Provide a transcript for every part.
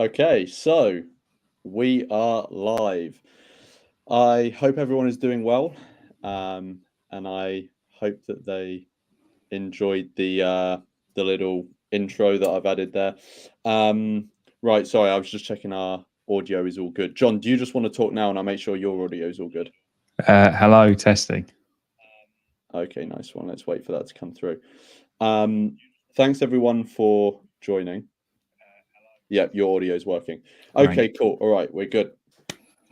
Okay, so we are live. I hope everyone is doing well, and I hope that they enjoyed the little intro that I've added there. Right, sorry, I was just checking our audio is all good. John, do you just want to talk now, and I'll make sure your audio is all good? Hello, testing. Okay, nice one. Let's wait for that to come through. Thanks everyone for joining. Yeah, your audio is working. Okay, cool. All right, we're good.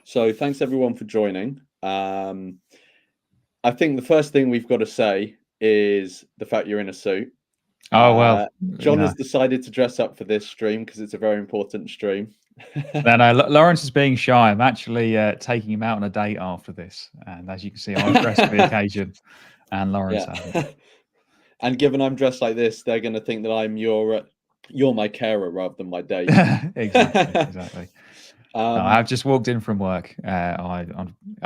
So thanks everyone for joining. I think the first thing we've got to say is the fact you're in a suit. Oh, well. John has decided to dress up for this stream because it's a very important stream. No, Lawrence is being shy. I'm actually taking him out on a date after this. And as you can see, I've dressed for the occasion and Lawrence hasn't. And given I'm dressed like this, they're going to think that I'm you're my carer rather than my date. Exactly. No, I've just walked in from work. I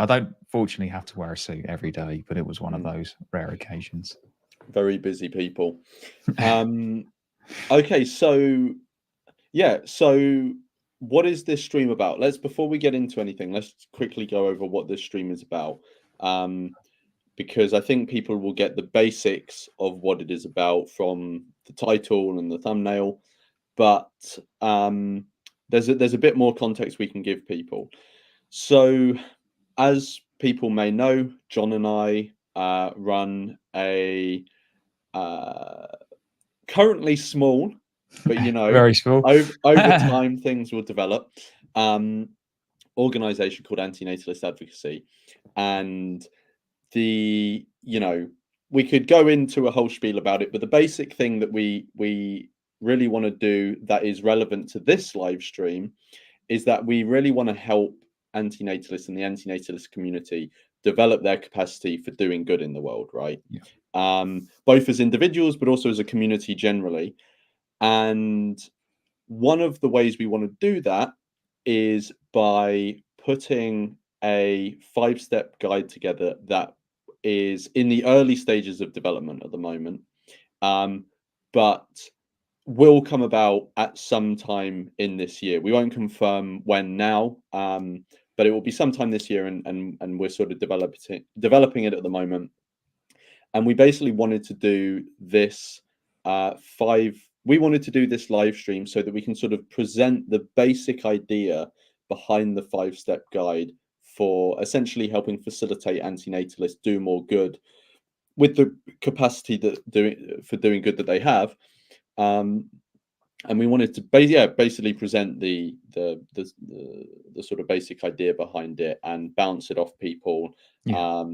don't fortunately have to wear a suit every day, but it was one of those rare occasions. Very busy people. Okay, so yeah, so what is this stream about? Before we get into anything, let's quickly go over what this stream is about. Because I think people will get the basics of what it is about from the title and the thumbnail, but there's a bit more context we can give people. So, as people may know, John and I run a currently small, but very small. over time things will develop. Organization called Antinatalist Advocacy, and we could go into a whole spiel about it, but the basic thing that we really want to do that is relevant to this live stream is that we really want to help antinatalists and the antinatalist community develop their capacity for doing good in the world, right? Yeah. Both as individuals, but also as a community generally. And one of the ways we want to do that is by putting a 5-step guide together that is in the early stages of development at the moment, but will come about at some time in this year. We won't confirm when now, but it will be sometime this year, and we're sort of developing it at the moment. And we basically wanted to do this we wanted to do this live stream so that we can sort of present the basic idea behind the 5-step guide for essentially helping facilitate antinatalists do more good with the capacity for doing good that they have. And we wanted to basically present the sort of basic idea behind it and bounce it off people. Yeah.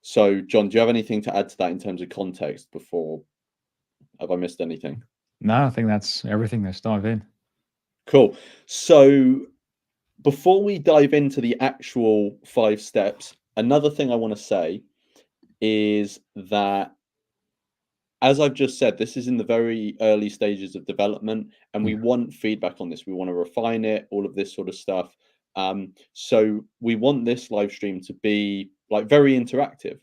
So, John, do you have anything to add to that in terms of context before? Have I missed anything? No, I think that's everything. Let's dive in. Cool. So before we dive into the actual 5 steps, another thing I want to say is that, as I've just said, this is in the very early stages of development, and we want feedback on this. We want to refine it, all of this sort of stuff. So we want this live stream to be like very interactive.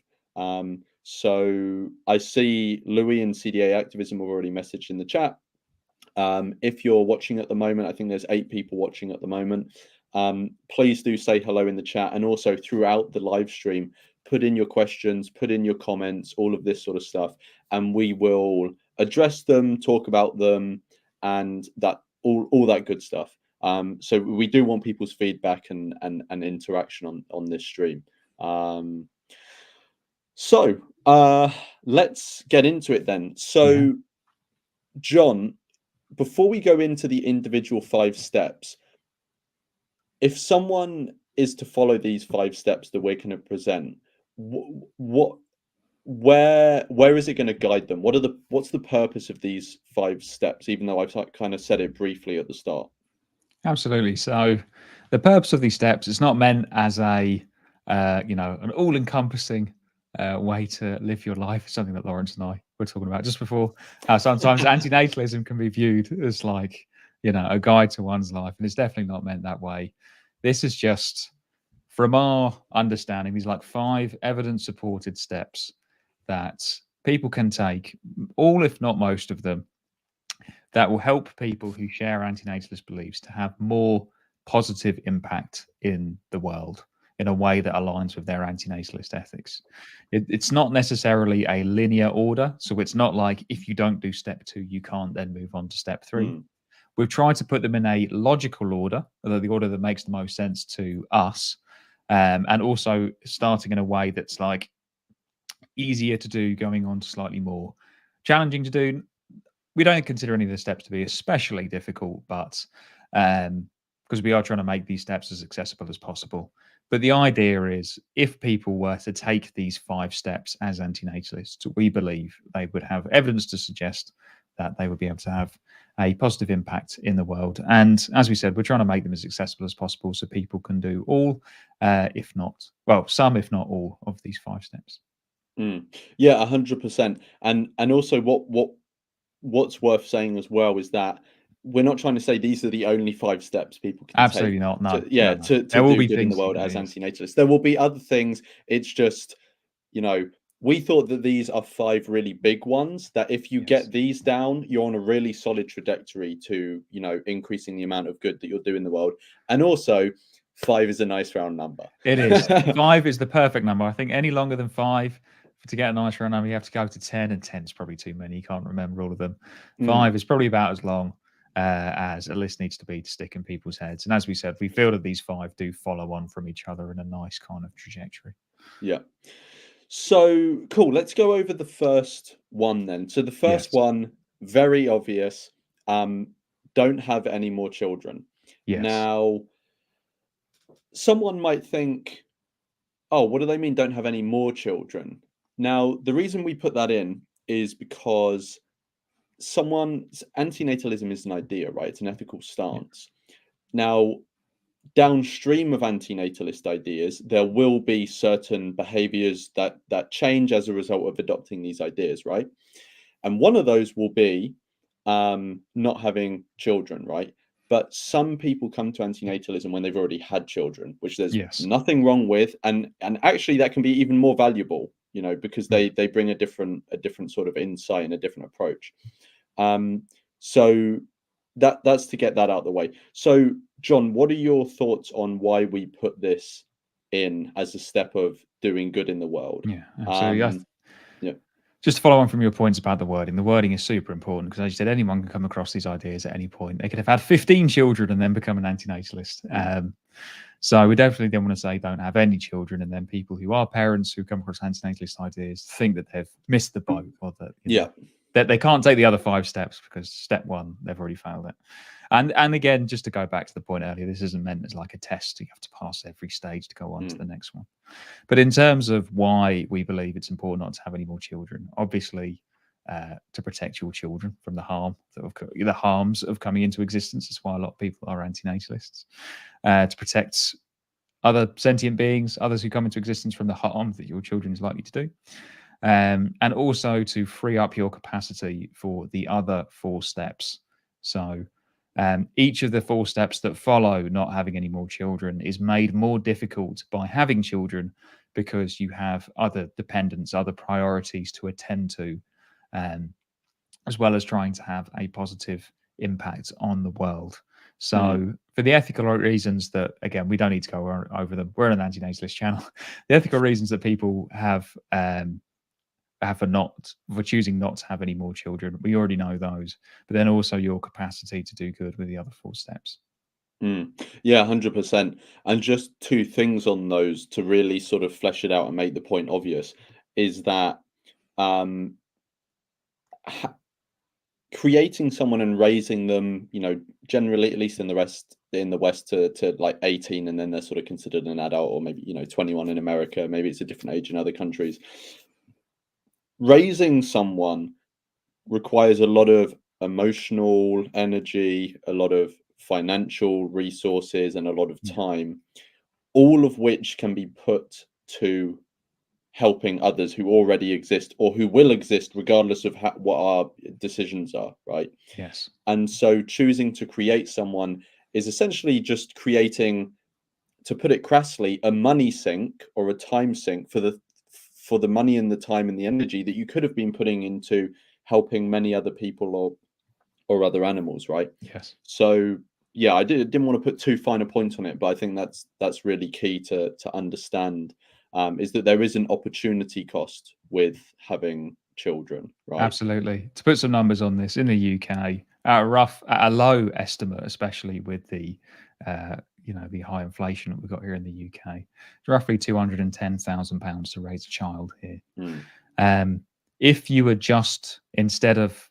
So I see Louis and CDA Activism have already messaged in the chat. If you're watching at the moment, I think there's 8 people watching at the moment. Please do say hello in the chat, and also throughout the live stream, put in your questions, put in your comments, all of this sort of stuff, and we will address them, talk about them, and that all that good stuff. So we do want people's feedback and interaction on this stream. So let's get into it then. So, John, before we go into the individual 5 steps, if someone is to follow these 5 steps that we're going to present, where is it going to guide them? What's the purpose of these 5 steps, even though I've kind of said it briefly at the start? Absolutely. So the purpose of these steps is not meant as a an all-encompassing way to live your life. It's something that Lawrence and I were talking about just before, how sometimes antinatalism can be viewed as like, a guide to one's life. And it's definitely not meant that way. This is just, from our understanding, these like 5 evidence-supported steps that people can take, all if not most of them, that will help people who share antinatalist beliefs to have more positive impact in the world in a way that aligns with their antinatalist ethics. It's not necessarily a linear order. So it's not like if you don't do step 2, you can't then move on to step 3. Mm. We've tried to put them in a logical order, the order that makes the most sense to us, and also starting in a way that's like easier to do, going on to slightly more challenging to do. We don't consider any of the steps to be especially difficult, but because we are trying to make these steps as accessible as possible. But the idea is if people were to take these 5 steps as antinatalists, we believe they would have evidence to suggest that they would be able to have a positive impact in the world. And as we said, we're trying to make them as accessible as possible so people can do all, if not, well, some, if not all, of these 5 steps. Mm. Yeah, 100%. And also what's worth saying as well is that we're not trying to say these are the only 5 steps people can Absolutely take not. to, No, yeah, no, no. to There will do be good in the things you world can as do. Yes. antinatalists. There will be other things. It's just, you know, we thought that these are 5 really big ones that if you Yes. get these down, you're on a really solid trajectory to, you know, increasing the amount of good that you'll do in the world. And also 5 is a nice round number. It is. 5 is the perfect number. I think any longer than 5 to get a nice round number, you have to go to 10, and 10 is probably too many. You can't remember all of them. 5 is probably about as long as a list needs to be to stick in people's heads. And as we said, we feel that these 5 do follow on from each other in a nice kind of trajectory. Yeah. So cool. Let's go over the first one then. So the first Yes. one, very obvious. Um, don't have any more children. Yes. Now, someone might think, oh, what do they mean don't have any more children? Now, the reason we put that in is because someone's antinatalism is an idea, right? It's an ethical Yeah. stance. Now, downstream of antinatalist ideas, there will be certain behaviors that change as a result of adopting these ideas, right? And one of those will be not having children, right? But some people come to antinatalism when they've already had children, which there's Yes. nothing wrong with, and actually that can be even more valuable, you know, because Yeah. they bring a different sort of insight and a different approach. Um, so that's to get that out of the way. So, John, what are your thoughts on why we put this in as a step of doing good in the world? Yeah. Absolutely. Yeah. Just to follow on from your points about the wording is super important because, as you said, anyone can come across these ideas at any point. They could have had 15 children and then become an antinatalist. Mm. So we definitely don't want to say don't have any children, and then people who are parents who come across antinatalist ideas think that they've missed the boat or that Yeah. that they can't take the other 5 steps because step 1 they've already failed it. And again, just to go back to the point earlier, this isn't meant as like a test. You have to pass every stage to go on to the next one. But in terms of why we believe it's important not to have any more children, obviously, to protect your children from the harms of coming into existence. That's why a lot of people are antinatalists. To protect other sentient beings, others who come into existence from the harm that your children is likely to do. And also to free up your capacity for the other 4 steps. So each of the 4 steps that follow not having any more children is made more difficult by having children because you have other dependents, other priorities to attend to, um, as well as trying to have a positive impact on the world. Mm. So, for the ethical reasons that, again, we don't need to go over them, we're an antinatalist channel. The ethical reasons that people have for choosing not to have any more children. We already know those, but then also your capacity to do good with the other 4 steps. Mm. Yeah, 100%. And just 2 things on those to really sort of flesh it out and make the point obvious is that um, ha- creating someone and raising them, you know, generally, at least in the West, to like 18, and then they're sort of considered an adult, or maybe, you know, 21 in America. Maybe it's a different age in other countries. Raising someone requires a lot of emotional energy, a lot of financial resources, and a lot of Yeah. time, all of which can be put to helping others who already exist or who will exist regardless of what our decisions are, right? Yes. And so choosing to create someone is essentially just creating, to put it crassly, a money sink or a time sink for the money and the time and the energy that you could have been putting into helping many other people, or or other animals, right? Yes. So yeah, didn't want to put too fine a point on it, but I think that's really key to understand, is that there is an opportunity cost with having children, right? Absolutely. To put some numbers on this, in the UK, at a low estimate, especially with the, the high inflation that we've got here in the UK, it's roughly £210,000 to raise a child here. Mm, Um, if you were just instead of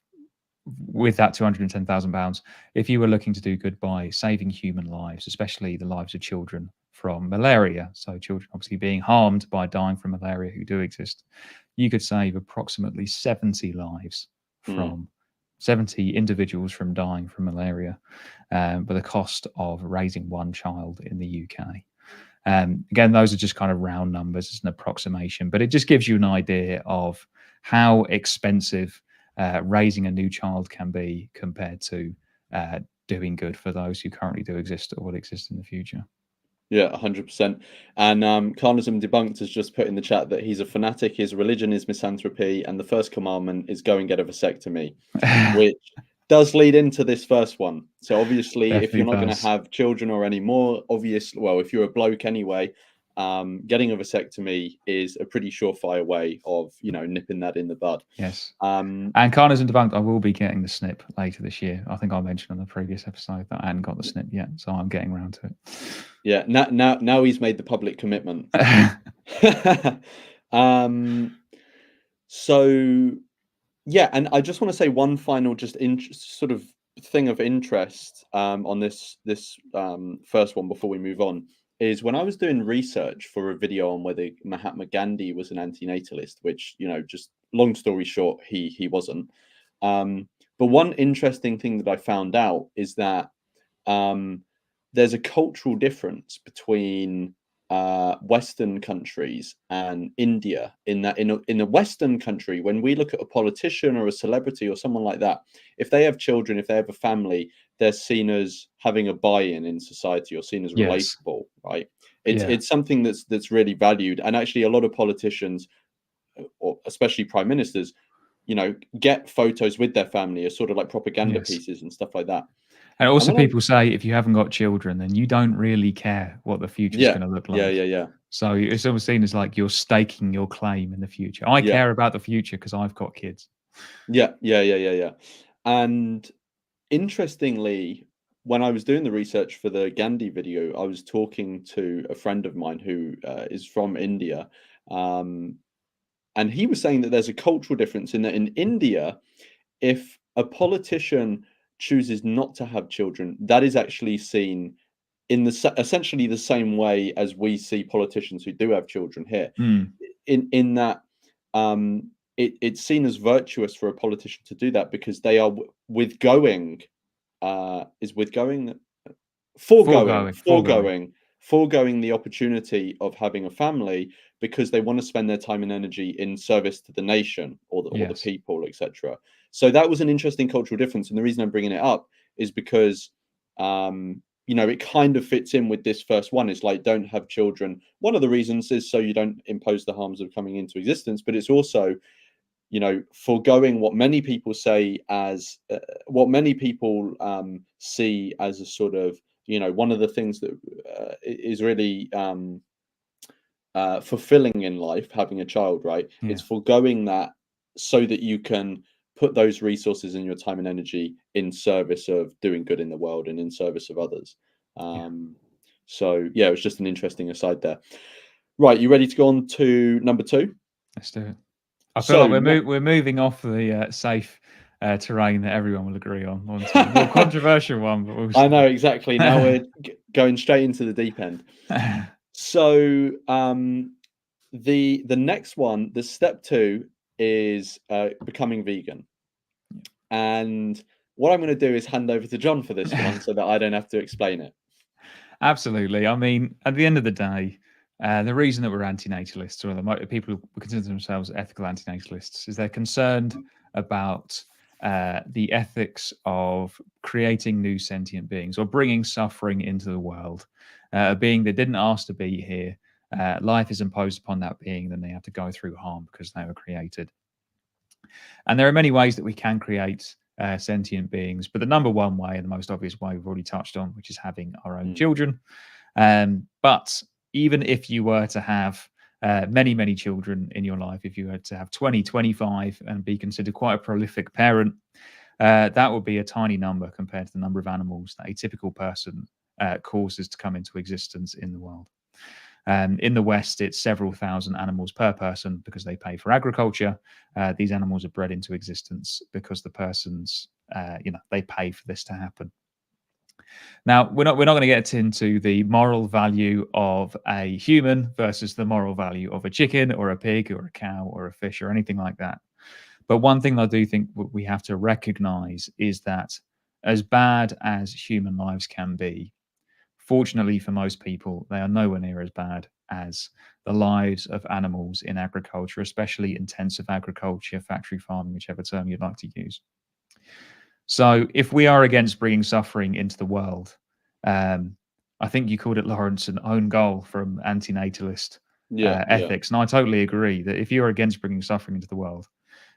with that £210,000, if you were looking to do good by saving human lives, especially the lives of children from malaria, so children obviously being harmed by dying from malaria who do exist, you could save approximately 70 lives mm. from 70 individuals from dying from malaria, for the cost of raising one child in the UK. Again, those are just kind of round numbers. It's an approximation, but it just gives you an idea of how expensive raising a new child can be compared to doing good for those who currently do exist or will exist in the future. Yeah, 100%. And Carnism Debunked has just put in the chat that he's a fanatic, his religion is misanthropy, and the first commandment is go and get a vasectomy, which does lead into this first one. So obviously, if Definitely you're not going to does. have children or any more, obviously, well, if you're a bloke anyway, getting a vasectomy is a pretty surefire way of, nipping that in the bud. Yes. Um, And Carners and Debunked, I will be getting the snip later this year. I think I mentioned on the previous episode that I hadn't got the snip yet, so I'm getting around to yeah, now he's made the public commitment. it. um, so yeah, and I just want to say one final sort of thing of interest, on this first one before we move on, is when I was doing research for a video on whether Mahatma Gandhi was an antinatalist, which, just long story short, he wasn't. But one interesting thing that I found out is that, um, there's a cultural difference between Western countries and India, in that in a Western country, when we look at a politician or a celebrity or someone like that, if they have children, if they have a family, they're seen as having a buy-in in society or seen as Yes. relatable, right? It's Yeah. it's something that's really valued, and actually a lot of politicians, or especially prime ministers, get photos with their family as sort of like propaganda Yes. pieces and stuff like that. And And also, when I people say if you haven't got children, then you don't really care what the future's Yeah, going to look yeah, like. yeah, yeah, So it's almost seen as like you're staking your claim in the future. I yeah. care about the future because I've got kids. Yeah, yeah, yeah, yeah, yeah. And interestingly, when I was doing the research for the Gandhi video, I was talking to a friend of mine who is from India, um, and he was saying that there's a cultural difference in that in India, if a politician chooses not to have children, that is actually seen in essentially the same way as we see politicians who do have children here. Mm, In that, it's seen as virtuous for a politician to do that because they are withgoing, is withgoing, foregoing, foregoing. foregoing the opportunity of having a family because they want to spend their time and energy in service to the nation or the Yes. people, etc. So that was an interesting cultural difference, and the reason I'm bringing it up is because, it kind of fits in with this first one. It's like, don't have children. One of the reasons is so you don't impose the harms of coming into existence, but it's also, foregoing what many people say as, what many people see as a sort of, one of the things that is really fulfilling in life, having a child, right? Yeah. It's foregoing that so that you can put those resources and your time and energy in service of doing good in the world and in service of others. Yeah. Um, so yeah, it was just an interesting aside there. Right, you ready to go on to number two? Let's do it. I feel like So we're moving off the safe terrain that everyone will agree on onto the more controversial one, but we'll I see. know exactly. Now we're going straight into the deep end. So the next one, the step two, is becoming vegan. And what I'm going to do is hand over to John for this one, so that I don't have to explain it. Absolutely. I mean, at the end of the day, the reason that we're antinatalists, or people who consider themselves ethical antinatalists, is they're concerned about the ethics of creating new sentient beings or bringing suffering into the world. A being that didn't ask to be here, life is imposed upon that being, then they have to go through harm because they were created. And there are many ways that we can create sentient beings. But the number one way and the most obvious way we've already touched on, which is having our own Mm. children. But even if you were to have many, many children in your life, if you were to have 20, 25 and be considered quite a prolific parent, that would be a tiny number compared to the number of animals that a typical person causes to come into existence in the world. In the West, it's several thousand animals per person because they pay for agriculture. These animals are bred into existence because the persons, they pay for this to happen. Now, we're not going to get into the moral value of a human versus the moral value of a chicken or a pig or a cow or a fish or anything like that. But one thing I do think we have to recognize is that as bad as human lives can be, fortunately for most people, they are nowhere near as bad as the lives of animals in agriculture, especially intensive agriculture, factory farming, whichever term you'd like to use. So if we are against bringing suffering into the world, I think you called it, Lawrence, an own goal from antinatalist Yeah, yeah. ethics. And I totally agree that if you're against bringing suffering into the world,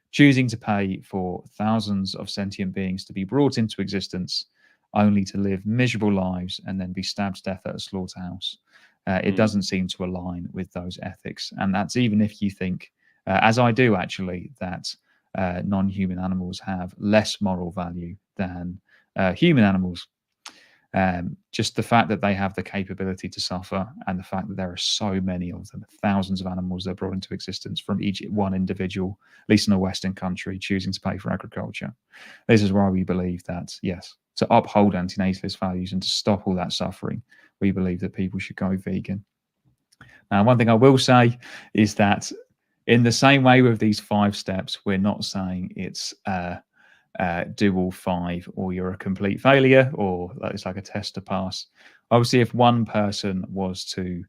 choosing to pay for thousands of sentient beings to be brought into existence only to live miserable lives and then be stabbed to death at a slaughterhouse. It Mm. doesn't seem to align with those ethics. And that's even if you think, as I do actually, that non human animals have less moral value than human animals. Just the fact that they have the capability to suffer and the fact that there are so many of them, thousands of animals that are brought into existence from each one individual, at least in a Western country, choosing to pay for agriculture. This is why we believe that, yes, to uphold antinatalist values and to stop all that suffering, we believe that people should go vegan. Now, one thing I will say is that in the same way with these 5 steps, we're not saying it's do all 5 or you're a complete failure or it's like a test to pass. Obviously, if one person was to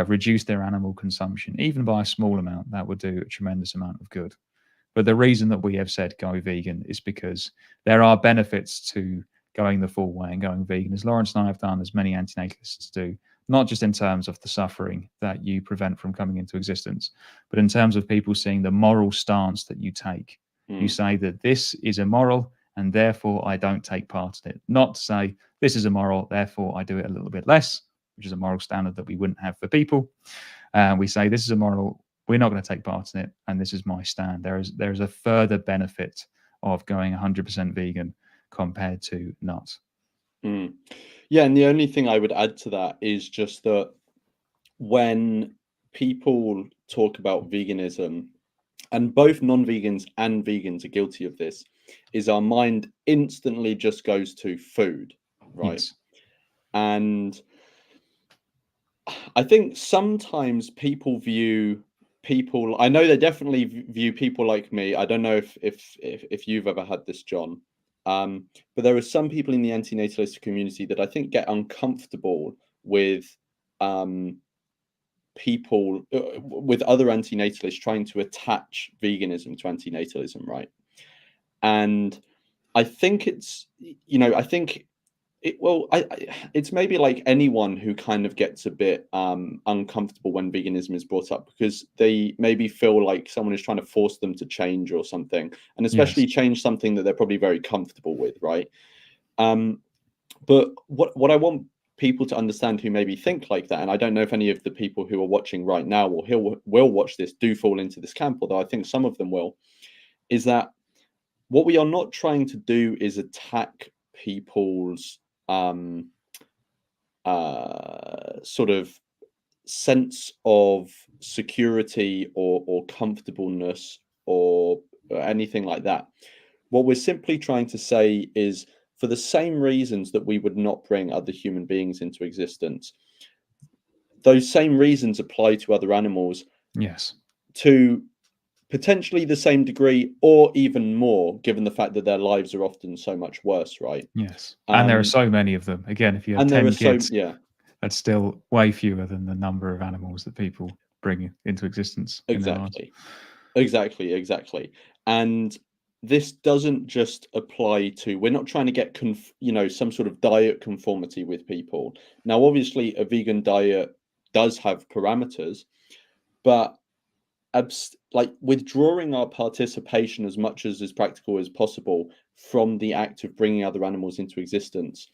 reduce their animal consumption, even by a small amount, that would do a tremendous amount of good. But the reason that we have said go vegan is because there are benefits to going the full way and going vegan, as Lawrence and I have done, as many antinatalists do, not just in terms of the suffering that you prevent from coming into existence, but in terms of people seeing the moral stance that you take. You Mm. say that this is immoral and therefore I don't take part in it. Not to say this is immoral, therefore I do it a little bit less, which is a moral standard that we wouldn't have for people. We say this is immoral, we're not going to take part in it, and this is my stand. There is a further benefit of going 100% vegan compared to not. Mm. Yeah, and the only thing I would add to that is just that when people talk about veganism, and both non-vegans and vegans are guilty of this, is our mind instantly just goes to food, right? Yes. And I think sometimes people view people. I know they definitely view people like me. I don't know if you've ever had this, John. But there are some people in the antinatalist community that I think get uncomfortable with people with other antinatalists trying to attach veganism to antinatalism, right? And I think it's I think it's maybe like anyone who kind of gets a bit uncomfortable when veganism is brought up because they maybe feel like someone is trying to force them to change or something, and Yes. especially change something that they're probably very comfortable with, right? But what I want people to understand who maybe think like that, and I don't know if any of the people who are watching right now or will watch this do fall into this camp, although I think some of them will, is that what we are not trying to do is attack people's um sort of sense of security or comfortableness or anything like that. What we're simply trying to say is for the same reasons that we would not bring other human beings into existence, those same reasons apply to other animals Yes. to potentially the same degree or even more, given the fact that their lives are often so much worse, right? Yes. And there are Um, so many of them. Again, if you had and there are 10 kids, yeah, that's still way fewer than the number of animals that people bring into existence in their lives. exactly. Exactly. And this doesn't just apply to, we're not trying to get some sort of diet conformity with people. Now obviously a vegan diet does have parameters, but like withdrawing our participation as much as is practical as possible from the act of bringing other animals into existence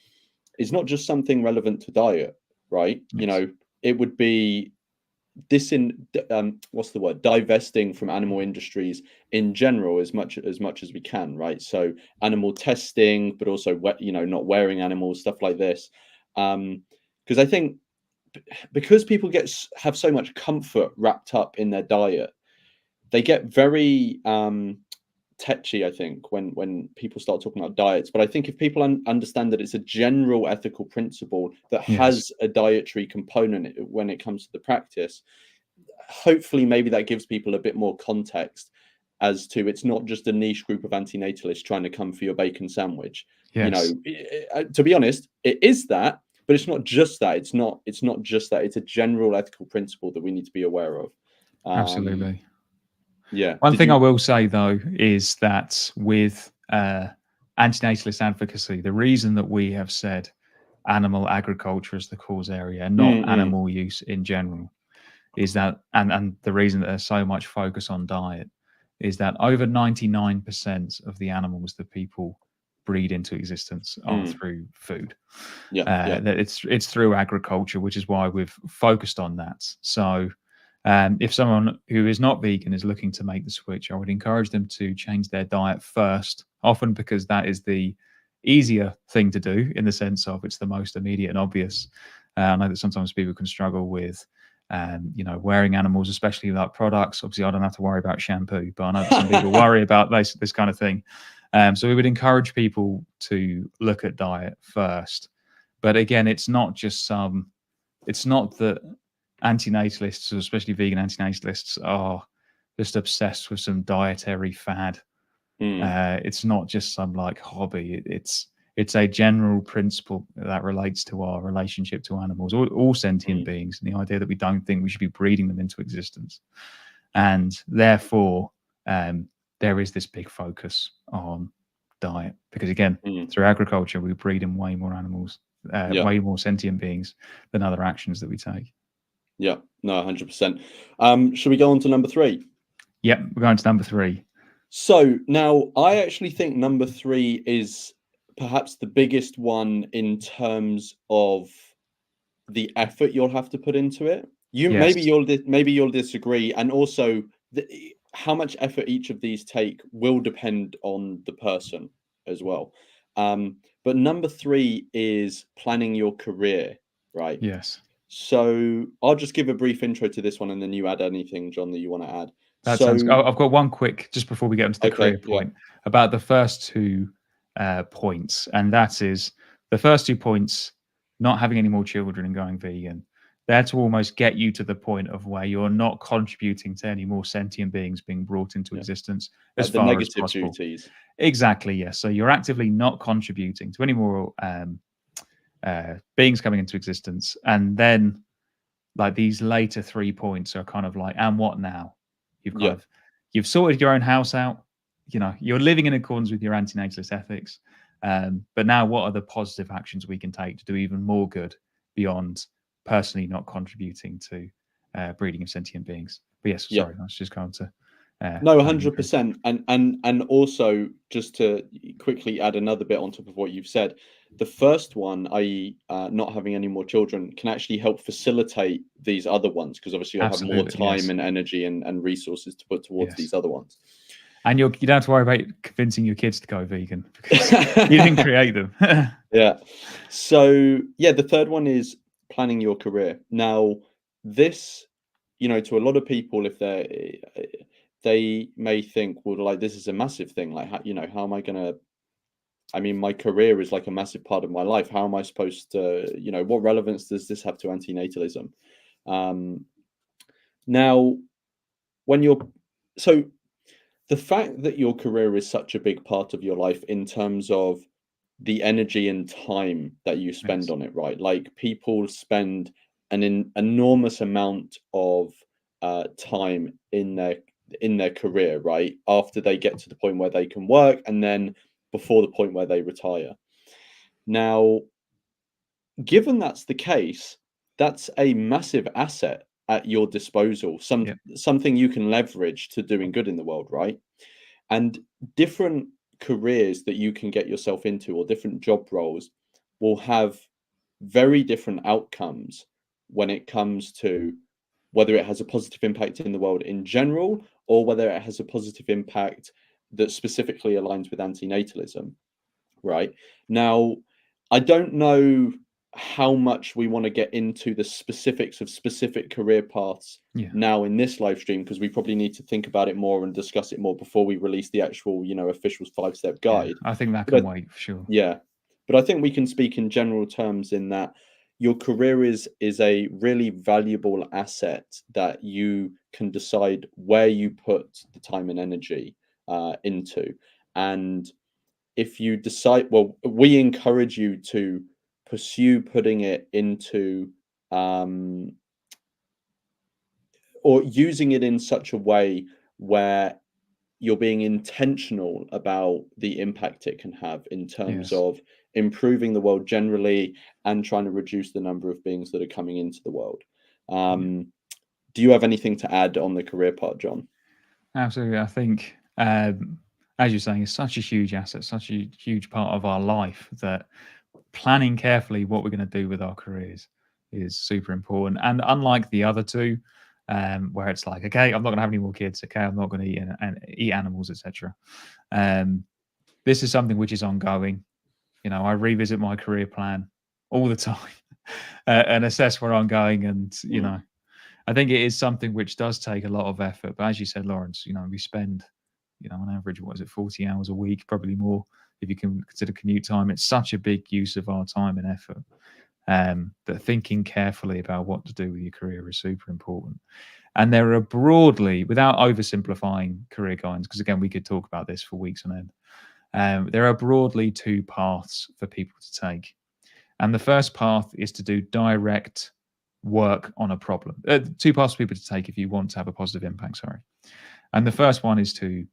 is not just something relevant to diet, right? You Yes. know, it would be what's the word, divesting from animal industries in general as much as we can, right? So animal testing, but also not wearing animals, stuff like this. Because I think because people have so much comfort wrapped up in their diet, they get very tetchy, I think, when people start talking about diets. But I think if people understand that it's a general ethical principle that Yes. has a dietary component when it comes to the practice, hopefully maybe that gives people a bit more context as to it's not just a niche group of antinatalists trying to come for your bacon sandwich. Yes. To be honest, it is that, but it's not just that. It's not just that. It's a general ethical principle that we need to be aware of. Um, Absolutely. yeah. One Did thing I you? will say though is that with antinatalist advocacy, the reason that we have said animal agriculture as the cause area, not Mm-mm, animal use in general, is that, and the reason that there's so much focus on diet is that over 99% of the animals that people breed into existence are mm, through food. yeah. Yeah. That it's through agriculture, which is why we've focused on that. So, if someone who is not vegan is looking to make the switch, I would encourage them to change their diet first, often because that is the easier thing to do in the sense of it's the most immediate and obvious. I know that sometimes people can struggle with, wearing animals, especially like products. Obviously, I don't have to worry about shampoo, but I know that some people worry about this kind of thing. So we would encourage people to look at diet first. But again, it's not that antinatalists, especially vegan antinatalists, are just obsessed with some dietary fad. Mm, It's not just some like hobby. It's a general principle that relates to our relationship to animals, all sentient mm, beings, and the idea that we don't think we should be breeding them into existence, and therefore um, there is this big focus on diet because again, mm, through agriculture, we breed in way more animals, yeah. way more sentient beings than other actions that we take. Yeah. No, 100%. Should we go on to number three? Yep, we're going to number three. So now I actually think number three is perhaps the biggest one in terms of the effort you'll have to put into it. You maybe Yes, you'll disagree, and also how much effort each of these take will depend on the person as well. But number three is planning your career, right? yes. So I'll just give a brief intro to this one, and then you add anything, John, that you want to add. That sounds. So I've got one quick, just before we get into the career okay, yeah, point, about the first two points, and that is the first 2 points: not having any more children and going vegan. They're to almost get you to the point of where you're not contributing to any more sentient beings being brought into yeah, existence as like the far as negative possible. duties. Exactly. Yes. So you're actively not contributing to any more beings coming into existence, and then like these later 3 points are kind of like, and what now? You've kind Yeah, of you've sorted your own house out. You're living in accordance with your antinatalist ethics. But now, what are the positive actions we can take to do even more good beyond personally not contributing to breeding of sentient beings? But yes, yeah. sorry, I was just going to No, planning your career. 100%. And also just to quickly add another bit on top of what you've said, the first one, i.e., not having any more children, can actually help facilitate these other ones because obviously you'll have more Absolutely, time yes, and energy and resources to put towards yes. these other ones. And you don't have to worry about convincing your kids to go vegan because you didn't create them. Yeah. So, yeah, the third one is planning your career. Now, this, to a lot of people, if they may think, well, like this is a massive thing. Like, how am I gonna? I mean, my career is like a massive part of my life. How am I supposed to, what relevance does this have to antinatalism? Um, now, when you're so the fact that your career is such a big part of your life in terms of the energy and time that you spend Yes, on it, right? Like people spend enormous amount of time in their career, right? After they get to the point where they can work, and then before the point where they retire. Now, given that's the case, that's a massive asset at your disposal, Yeah. something you can leverage to doing good in the world, right? And different careers that you can get yourself into, or different job roles, will have very different outcomes when it comes to whether it has a positive impact in the world in general, or whether it has a positive impact that specifically aligns with antinatalism, right? Now, I don't know how much we want to get into the specifics of specific career paths Yeah. now in this live stream, because we probably need to think about it more and discuss it more before we release the actual, official 5-step Yeah. guide. I think that But can wait for sure. yeah, but I think we can speak in general terms in that your career is a really valuable asset that you can decide where you put the time and energy into. And if you decide, well, we encourage you to pursue putting it into um, or using it in such a way where you're being intentional about the impact it can have in terms Yes. of improving the world generally and trying to reduce the number of beings that are coming into the world. Yeah. Do you have anything to add on the career part, John? Absolutely. I think, as you're saying, it's such a huge asset, such a huge part of our life that planning carefully what we're going to do with our careers is super important. And unlike the other two, where it's like, okay, I'm not going to have any more kids. Okay, I'm not going to eat animals, etc. This is something which is ongoing. I revisit my career plan all the time and assess where I'm going. And Mm, I think it is something which does take a lot of effort. But as you said, Lawrence, we spend, on average, what is it, 40 hours a week, probably more if you can consider commute time. It's such a big use of our time and effort. That thinking carefully about what to do with your career is super important. And there are broadly, without oversimplifying career guidance, because again, we could talk about this for weeks on end, there are broadly two paths for people to take. And the first path is to do direct work on a problem. Two paths for people to take if you want to have a positive impact, sorry. And the first one is to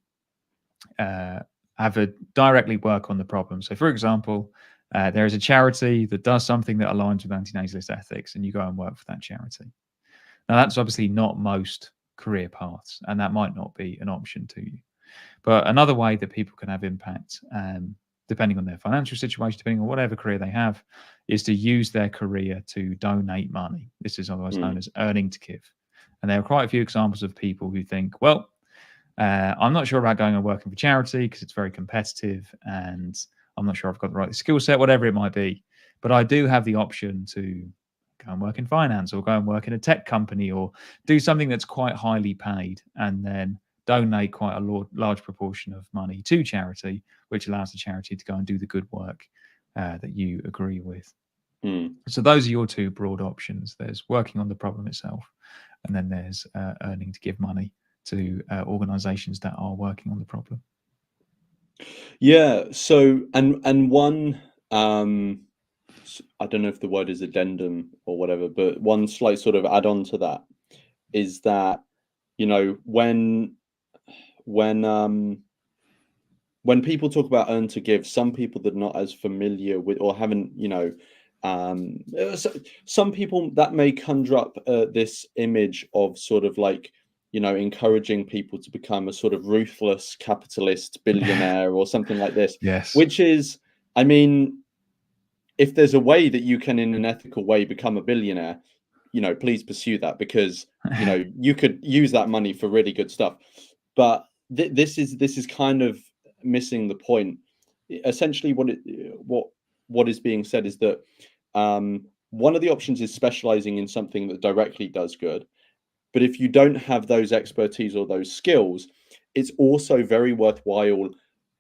have a directly work on the problem. So, for example, there is a charity that does something that aligns with antinatalist ethics, and you go and work for that charity. Now, that's obviously not most career paths, and that might not be an option to you. But another way that people can have impact, depending on their financial situation, depending on whatever career they have, is to use their career to donate money. This is otherwise known mm, as earning to give. And there are quite a few examples of people who think, well, I'm not sure about going and working for charity because it's very competitive and I'm not sure I've got the right skill set, whatever it might be. But I do have the option to go and work in finance or go and work in a tech company or do something that's quite highly paid and then donate quite a large proportion of money to charity, which allows the charity to go and do the good work that you agree with. mm. So those are your two broad options. There's working on the problem itself, and then there's earning to give money to organizations that are working on the problem. Yeah. So, and one, I don't know if the word is addendum or whatever, but one slight sort of add on to that is that, when when people talk about earn to give, some people that are not as familiar with or haven't, some people that may conjure up this image of sort of like, encouraging people to become a sort of ruthless capitalist billionaire or something like this, Yes. which is, I mean, if there's a way that you can, in an ethical way, become a billionaire, please pursue that, because you could use that money for really good stuff. But this is kind of missing the point. Essentially, what is being said is that one of the options is specializing in something that directly does good. But if you don't have those expertise or those skills, it's also very worthwhile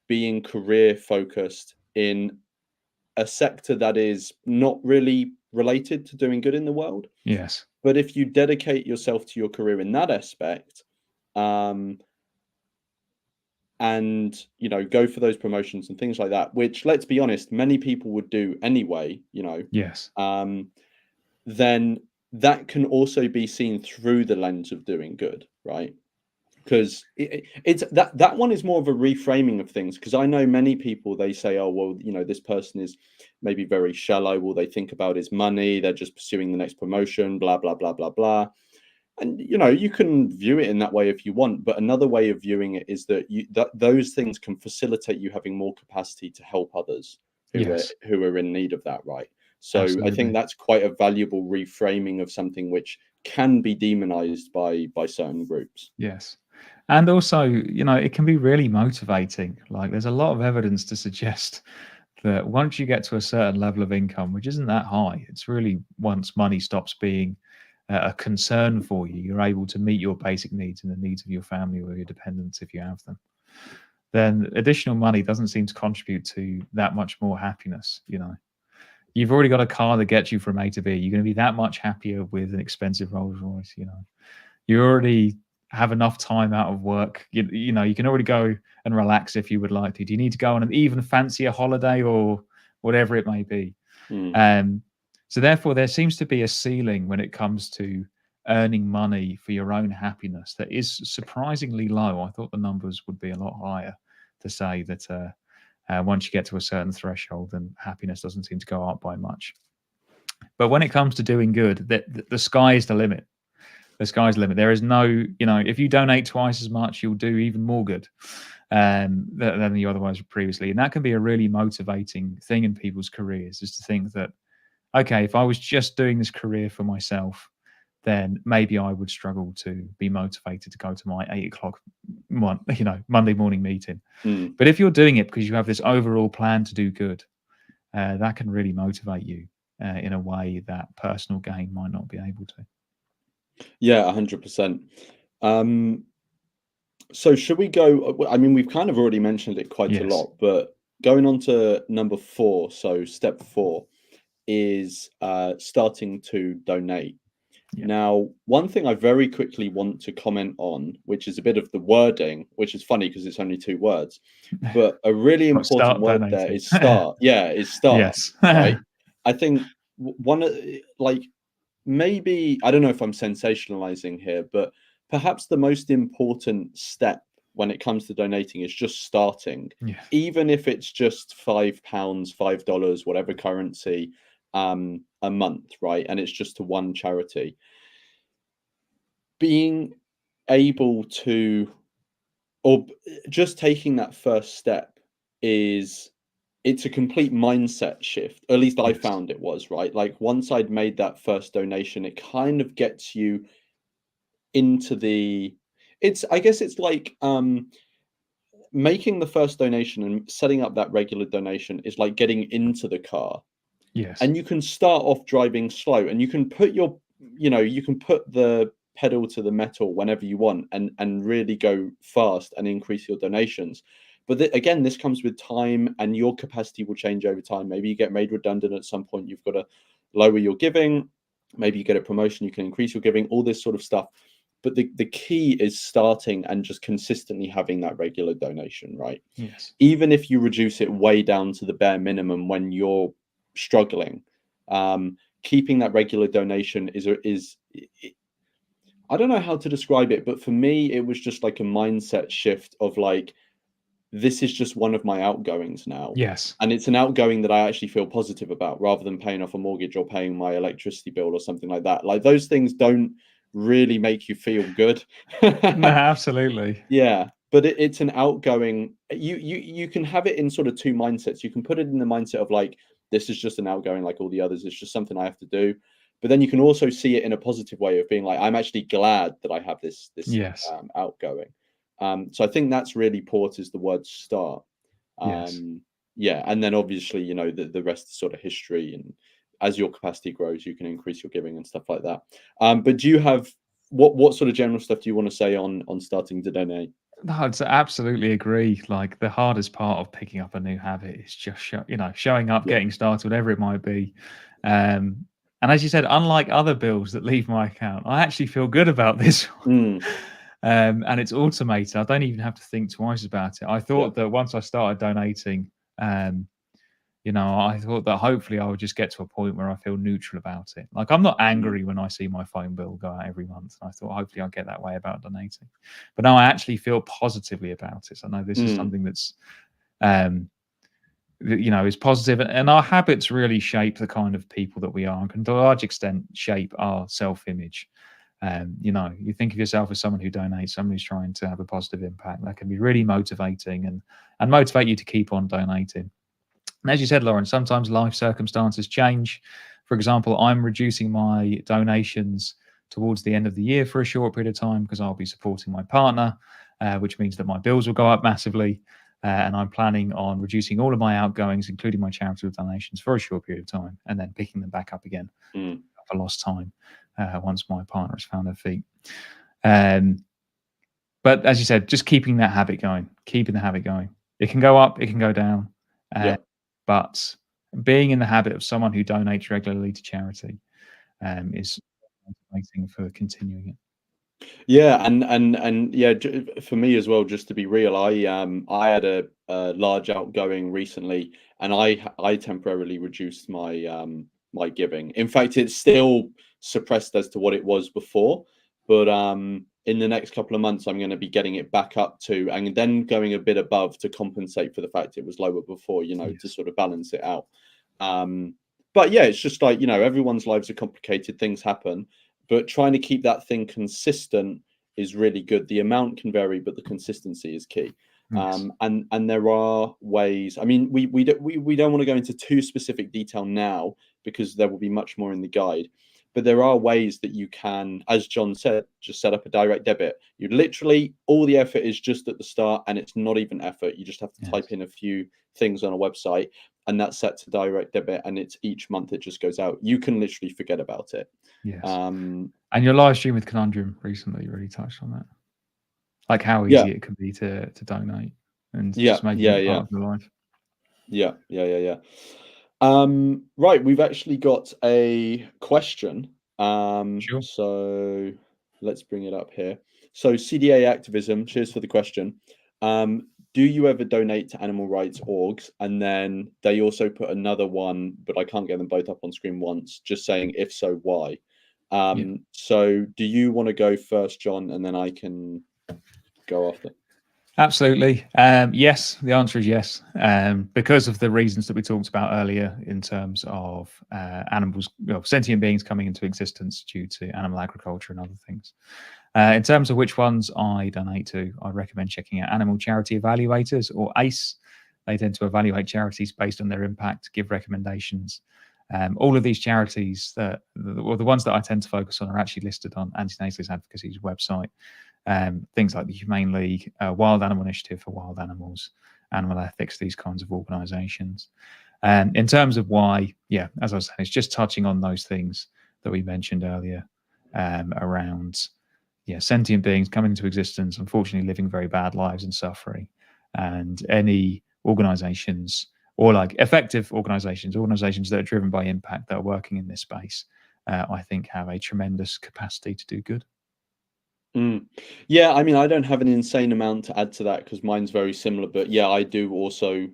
being career focused in a sector that is not really related to doing good in the world. Yes. But if you dedicate yourself to your career in that aspect, um, and go for those promotions and things like that, which, let's be honest, many people would do anyway, Yes. um, then that can also be seen through the lens of doing good, right? Because it's that one is more of a reframing of things. Because I know many people, they say, oh well, this person is maybe very shallow. All they think about is money. They're just pursuing the next promotion, blah blah blah blah blah. And you can view it in that way if you want, but another way of viewing it is that those things can facilitate you having more capacity to help others Yes, who are in need of that, right? So I think absolutely. that's quite a valuable reframing of something which can be demonized by certain groups. Yes. And also, it can be really motivating. Like, there's a lot of evidence to suggest that once you get to a certain level of income, which isn't that high, it's really once money stops being a concern for you, you're able to meet your basic needs and the needs of your family or your dependents if you have them. Then additional money doesn't seem to contribute to that much more happiness. You've already got a car that gets you from A to B. You're going to be that much happier with an expensive Rolls Royce. You already have enough time out of work. You can already go and relax if you would like to. Do you need to go on an even fancier holiday or whatever it may be? Mm. Um, so therefore, there seems to be a ceiling when it comes to earning money for your own happiness that is surprisingly low. I thought the numbers would be a lot higher to say that once you get to a certain threshold, then happiness doesn't seem to go up by much. But when it comes to doing good, the sky is the limit. The sky's the limit. There is no, if you donate twice as much, you'll do even more good than you otherwise would previously. And that can be a really motivating thing in people's careers, is to think that, okay, if I was just doing this career for myself, then maybe I would struggle to be motivated to go to my 8 o'clock, Monday morning meeting. Mm. But if you're doing it because you have this overall plan to do good, that can really motivate you in a way that personal gain might not be able to. Yeah, 100%. Um, so should we go? I mean, we've kind of already mentioned it quite a Yes. lot, but going on to number 4, so step 4 is starting to donate. Yeah. Now, one thing I very quickly want to comment on, which is a bit of the wording, which is funny because it's only 2 words, but a really Got to important start word there donating. is start. Yeah, is start, Yes. right? I think one of like maybe I don't know if I'm sensationalizing here, but perhaps the most important step when it comes to donating is just starting, Yeah. even if it's just £5, $5, whatever currency, a month, right? And it's just to one charity. Being able to, just taking that first step is it's a complete mindset shift. At least I Yes. found it was, right? Like once I'd made that first donation, it kind of gets you into the it's I guess it's like making the first donation and setting up that regular donation is like getting into the car, Yes. and you can start off driving slow, and you can put you can put the pedal to the metal whenever you want, and really go fast and increase your donations. But again, this comes with time, and your capacity will change over time. Maybe you get made redundant at some point, you've got to lower your giving. Maybe you get a promotion, you can increase your giving, all this sort of stuff. But the key is starting and just consistently having that regular donation, right? Yes. Even if you reduce it way down to the bare minimum when you're struggling, keeping that regular donation is I don't know how to describe it, but for me, it was just like a mindset shift of like, this is just one of my outgoings now. Yes. And it's an outgoing that I actually feel positive about rather than paying off a mortgage or paying my electricity bill or something like that. Like those things don't really make you feel good. No, absolutely. Yeah, but it's an outgoing. You can have it in sort of two mindsets. You can put it in the mindset of like, this is just an outgoing like all the others. It's just something I have to do. But then you can also see it in a positive way of being like, I'm actually glad that I have this Yes. outgoing. So I think that's really port is the word start. Yes. Yeah, and then obviously the rest is sort of history, and as your capacity grows, you can increase your giving and stuff like that. But do you have what sort of general stuff do you want to say on starting to donate? No, I'd absolutely agree. Like, the hardest part of picking up a new habit is just showing up, Yeah. getting started, whatever it might be. Um, and as you said, unlike other bills that leave my account, I actually feel good about this one. Mm, And it's automated. I don't even have to think twice about it. I yeah. thought that once I started donating, um, I thought that hopefully I would just get to a point where I feel neutral about it. Like, I'm not Mm, angry when I see my phone bill go out every month. I thought hopefully I'll get that way about donating. But now I actually feel positively about it. So I know this is mm, something that's, um, is positive, and our habits really shape the kind of people that we are, and can to a large extent shape our self-image. You think of yourself as someone who donates, someone who's trying to have a positive impact. That can be really motivating and motivate you to keep on donating. And as you said, Lauren, sometimes life circumstances change. For example, I'm reducing my donations towards the end of the year for a short period of time because I'll be supporting my partner, which means that my bills will go up massively. And I'm planning on reducing all of my outgoings, including my charitable donations, for a short period of time, and then picking them back up again for lost time once my partner has found her feet. But as you said, just keeping that habit going, keeping the habit going. It can go up, it can go down. Yeah. But being in the habit of someone who donates regularly to charity is motivating for continuing it. Yeah, and yeah, for me as well. Just to be real, I had a large outgoing recently, and I temporarily reduced my my giving. In fact, it's still suppressed as to what it was before, but in the next couple of months, I'm going to be getting it back up to, and then going a bit above to compensate for the fact it was lower before. You know, to Yes. sort of balance it out. But yeah, it's just like, everyone's lives are complicated. Things happen, but trying to keep that thing consistent is really good. The amount can vary, but the consistency is key. Yes. And there are ways. I mean, we don't want to go into too specific detail now because there will be much more in the guide. But there are ways that you can, as John said, just set up a direct debit. You literally, all the effort is just at the start, and it's not even effort. You just have to type Yes. in a few things on a website, and that's set to direct debit, and it's each month it just goes out. You can literally forget about it. Yes. Um, And your live stream with Conundrum recently really touched on that. Like how yeah, easy it can be to donate and yeah, just making yeah, it yeah, part of your life. yeah. Right, we've actually got a question. Sure. So let's bring it up here. So CDA activism, cheers for the question. Do you ever donate to animal rights orgs? And then they also put another one, but I can't get them both up on screen once, just saying if so, why? Yeah. So do you want to go first, John, and then I can go after? Absolutely. Yes, the answer is yes. Because of the reasons that we talked about earlier in terms of animals, sentient beings coming into existence due to animal agriculture and other things. In terms of which ones I donate to, I recommend checking out Animal Charity Evaluators, or ACE. They tend to evaluate charities based on their impact, give recommendations. All of these charities, the ones that I tend to focus on, are actually listed on Antinatalist Advocacy's website. Things like the Humane League, Wild Animal Initiative for Wild Animals, Animal Ethics, these kinds of organisations. In terms of why, yeah, as I was saying, it's just touching on those things that we mentioned earlier around, sentient beings coming into existence, unfortunately living very bad lives and suffering, and any organisations or like effective organisations that are driven by impact that are working in this space, I think have a tremendous capacity to do good. Yeah, I mean, I don't have an insane amount to add to that because mine's very similar. But yeah, I do also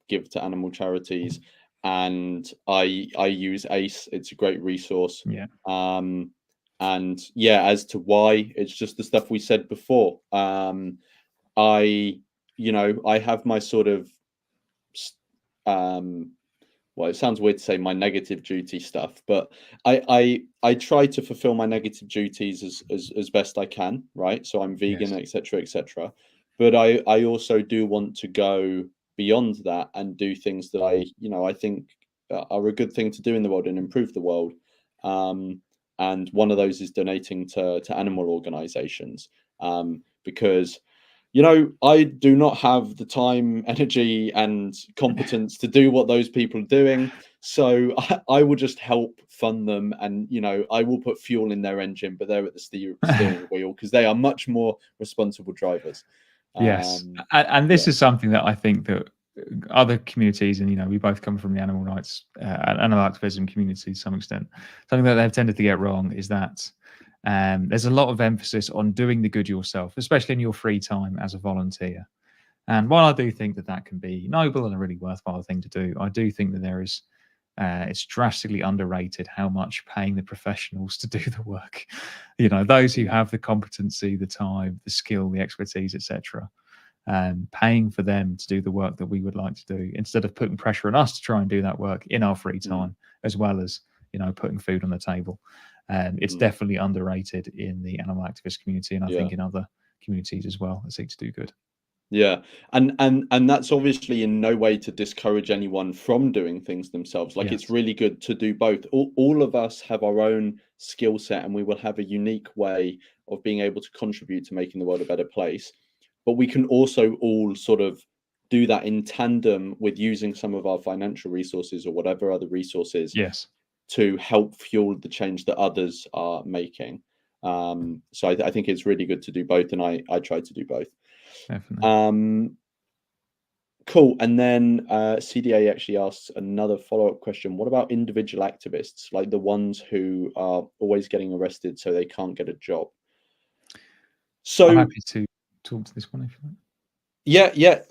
give to animal charities, and I use ACE. It's a great resource. Yeah. Um, and yeah, as to why, it's just the stuff we said before. I, I have my sort of um well, it sounds weird to say my negative duty stuff, but I try to fulfill my negative duties as best I can, right? So I'm vegan, Yes. etc., etc. But I also do want to go beyond that and do things that I think are a good thing to do in the world and improve the world. Um, and one of those is donating to animal organizations, because I do not have the time, energy, and competence to do what those people are doing. So I will just help fund them, and I will put fuel in their engine, but they're at the steering wheel because they are much more responsible drivers. Yes, Um, and yeah. this is something that I think that other communities, and we both come from the animal rights, animal activism community to some extent. Something that they've tended to get wrong is that there's a lot of emphasis on doing the good yourself, especially in your free time as a volunteer. And while I do think that that can be noble and a really worthwhile thing to do, I do think that it's drastically underrated how much paying the professionals to do the work, those who have the competency, the time, the skill, the expertise, etc., paying for them to do the work that we would like to do instead of putting pressure on us to try and do that work in our free Mm, time, as well as putting food on the table. It's definitely underrated in the animal activist community, and I Yeah. think in other communities as well that seek to do good. Yeah, and that's obviously in no way to discourage anyone from doing things themselves. Like it's Yes. really good to do both. All of us have our own skill set, and we will have a unique way of being able to contribute to making the world a better place. But we can also all sort of do that in tandem with using some of our financial resources or whatever other resources Yes. to help fuel the change that others are making. So I think it's really good to do both, and I try to do both. Definitely. Um, cool. And then CDA actually asks another follow-up question. What about individual activists, like the ones who are always getting arrested so they can't get a job? I'm So happy to talk to this one if you like. yeah.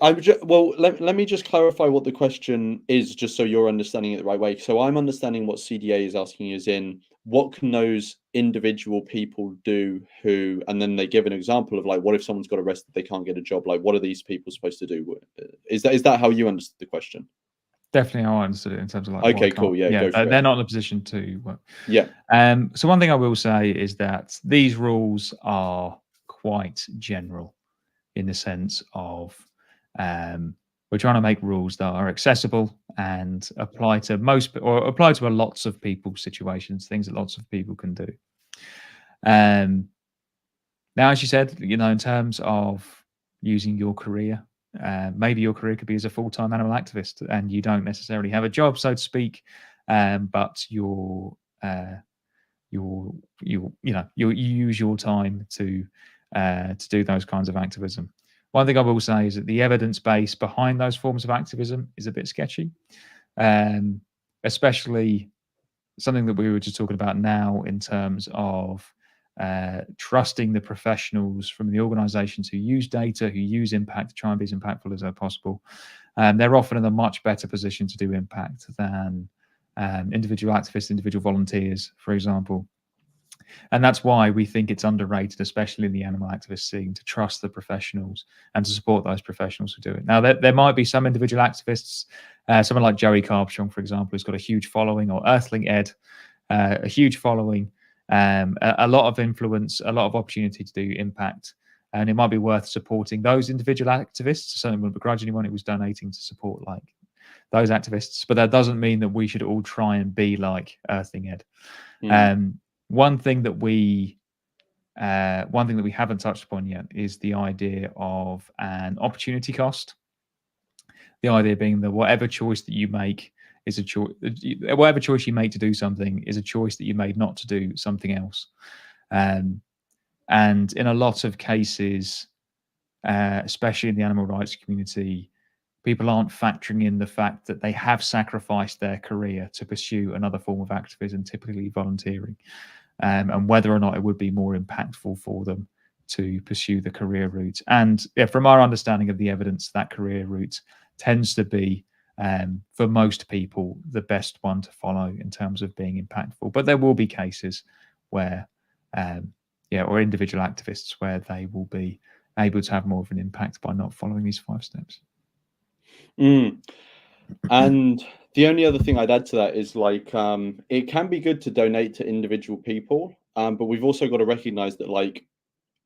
Well, let me just clarify what the question is, just so you're understanding it the right way. So I'm understanding what CDA is asking is in what can those individual people do who, and then they give an example of like, what if someone's got arrested, they can't get a job? Like, what are these people supposed to do? Is that how you understood the question? Definitely how I understood it in terms of like why Okay, can't, cool. Yeah, yeah, go for they're it. not in a position to work. Yeah. So one thing I will say is that these rules are quite general in the sense of um, we're trying to make rules that are accessible and apply to or apply to lots of people's situations, things that lots of people can do. Um, Now, as you said, in terms of using your career, maybe your career could be as a full-time animal activist, and you don't necessarily have a job, so to speak, but you use your time to do those kinds of activism. One thing I will say is that the evidence base behind those forms of activism is a bit sketchy, um, especially something that we were just talking about now in terms of trusting the professionals from the organizations who use data, who use impact to try and be as impactful as possible. They're often in a much better position to do impact than individual activists, individual volunteers, for example. And that's why we think it's underrated, especially in the animal activist scene, to trust the professionals and to support those professionals who do it. Now, there might be some individual activists, someone like Joey Carbstrong, for example, who's got a huge following, or Earthling Ed, a huge following, a lot of influence, a lot of opportunity to do impact. And it might be worth supporting those individual activists. Certainly wouldn't begrudge anyone who was donating to support like those activists, but that doesn't mean that we should all try and be like Earthling Ed. Mm, Um, one thing that we haven't touched upon yet is the idea of an opportunity cost. The idea being that whatever choice that you make is a choice. Whatever choice you make to do something is a choice that you made not to do something else. And in a lot of cases, especially in the animal rights community, people aren't factoring in the fact that they have sacrificed their career to pursue another form of activism, typically volunteering, and whether or not it would be more impactful for them to pursue the career route. And yeah, from our understanding of the evidence, that career route tends to be, for most people, the best one to follow in terms of being impactful. But there will be cases where, or individual activists where they will be able to have more of an impact by not following these 5 steps. mm. And the only other thing I'd add to that is like it can be good to donate to individual people, but we've also got to recognize that like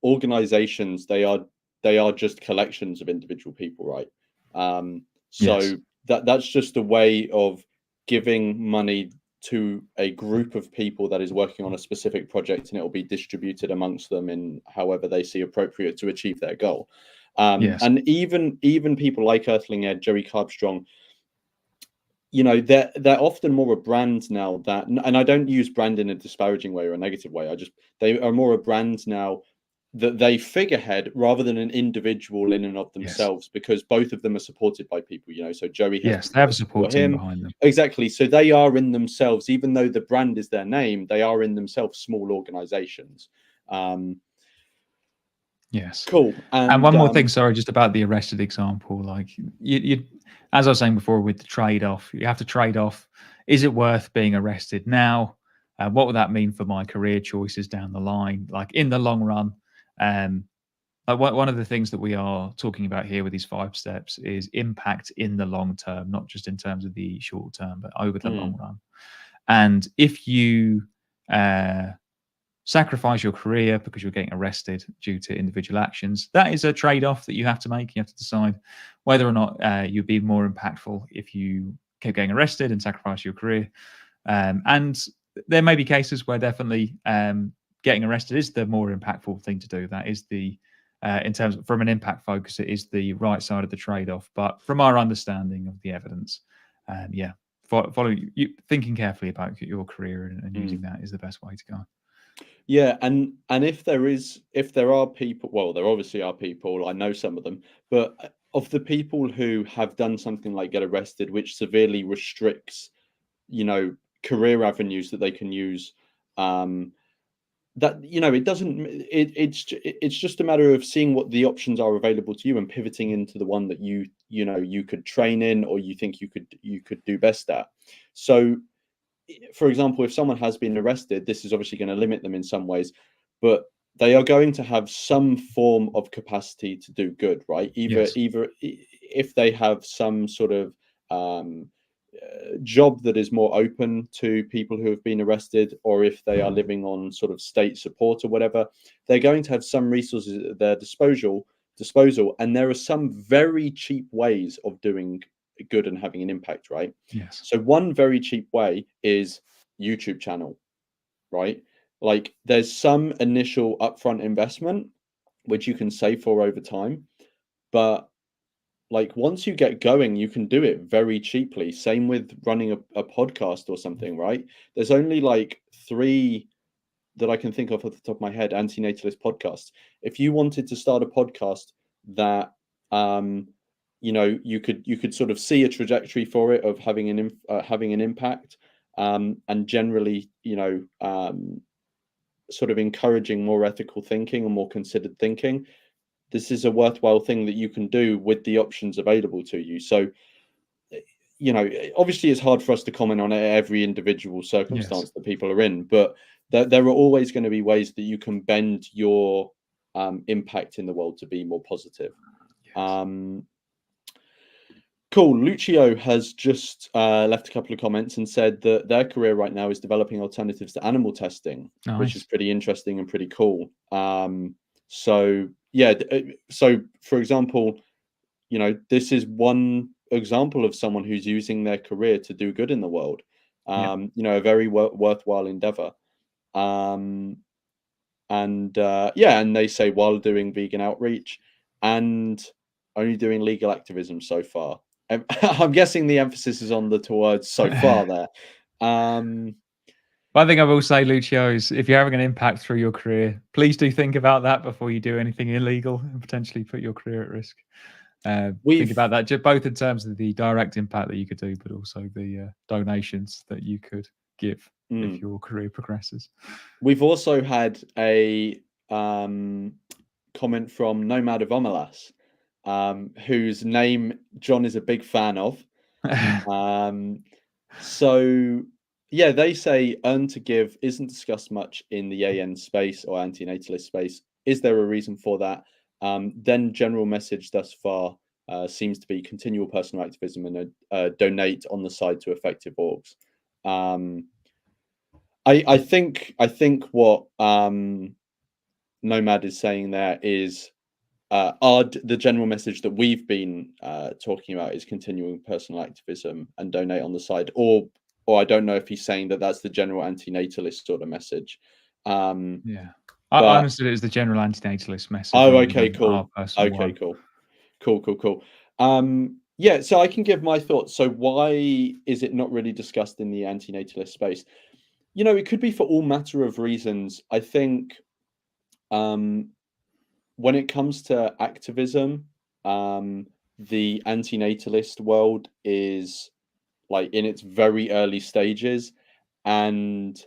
organizations, they are just collections of individual people, right? Yes. So that's just a way of giving money to a group of people that is working on a specific project, and it will be distributed amongst them in however they see appropriate to achieve their goal. Yes. And even people like Earthling Ed, Jerry Carbstrong, they're often more a brand now that, and I don't use brand in a disparaging way or a negative way. They are more a brand now that they figurehead rather than an individual in and of Yes. themselves, because both of them are supported by people. So Joey has Yes. people They have that a support support team him. behind them. Exactly. So they are in themselves, even though the brand is their name, they are in themselves small organizations. Yes. Cool. And And one more thing, sorry, just about the arrested example. Like you, as I was saying before, with the trade-off, you have to trade off: is it worth being arrested now? What would that mean for my career choices down the line? Like in the long run, one of the things that we are talking about here with these 5 steps is impact in the long term, not just in terms of the short term, but over the long mm, run. And if you sacrifice your career because you're getting arrested due to individual actions. That is a trade-off that you have to make. You have to decide whether or not you'd be more impactful if you kept getting arrested and sacrifice your career. And there may be cases where definitely getting arrested is the more impactful thing to do. That is the in terms of, from an impact focus, it is the right side of the trade-off. But from our understanding of the evidence, yeah, follow you thinking carefully about your career and using that is the best way to go. Yeah, and if there are people, well, there obviously are people, I know some of them, but of the people who have done something like get arrested, which severely restricts, career avenues that they can use, that it doesn't it's just a matter of seeing what the options are available to you and pivoting into the one that you could train in, or you think you could do best at. So for example, if someone has been arrested, this is obviously going to limit them in some ways, but they are going to have some form of capacity to do good, right? Yes. Either if they have some sort of job that is more open to people who have been arrested, or if they are living on sort of state support or whatever, they're going to have some resources at their disposal, and there are some very cheap ways of doing good and having an impact, right? Yes. So one very cheap way is YouTube channel, right? Like there's some initial upfront investment which you can save for over time, but like once you get going, you can do it very cheaply. Same with running a podcast or something, right? There's only like three that I can think of off the top of my head, antinatalist podcasts. If you wanted to start a podcast that you could sort of see a trajectory for it of having an impact, and generally, sort of encouraging more ethical thinking and more considered thinking, this is a worthwhile thing that you can do with the options available to you. So, obviously it's hard for us to comment on every individual Yes. circumstance that people are in, but there are always going to be ways that you can bend your impact in the world to be more positive. Yes. Um, Cool. Lucio has just left a couple of comments and said that their career right now is developing alternatives to animal testing, which is Nice. pretty interesting and pretty cool. So yeah, so for example, this is one example of someone who's using their career to do good in the world. Yep. A very worthwhile endeavor. Um, and yeah, and they say while doing vegan outreach and only doing legal activism so far. I'm guessing the emphasis is on the two words "so far" there. Um, One thing I will say, Lucio, is if you're having an impact through your career, please do think about that before you do anything illegal and potentially put your career at risk. Think we've about that, both in terms of the direct impact that you could do, but also the donations that you could give if mm, your career progresses. we've also had a um, comment from Nomad of Omelas, whose name John is a big fan of. Um, so yeah, they say earn to give isn't discussed much in the AN space or antinatalist space. Is there a reason for that? Then general message thus far seems to be continual personal activism and donate on the side to effective orgs. Um, I think what Nomad is saying there is the general message that we've been talking about is continuing personal activism and donate on the side, or I don't know if he's saying that that's the general antinatalist sort of message. Yeah. I But understood it as the general antinatalist message oh, rather okay, than our cool. personal Okay, one. cool. Yeah, so I can give my thoughts. So why is it not really discussed in the antinatalist space? It could be for all matter of reasons. I think um, when it comes to activism, the antinatalist world is like in its very early stages, and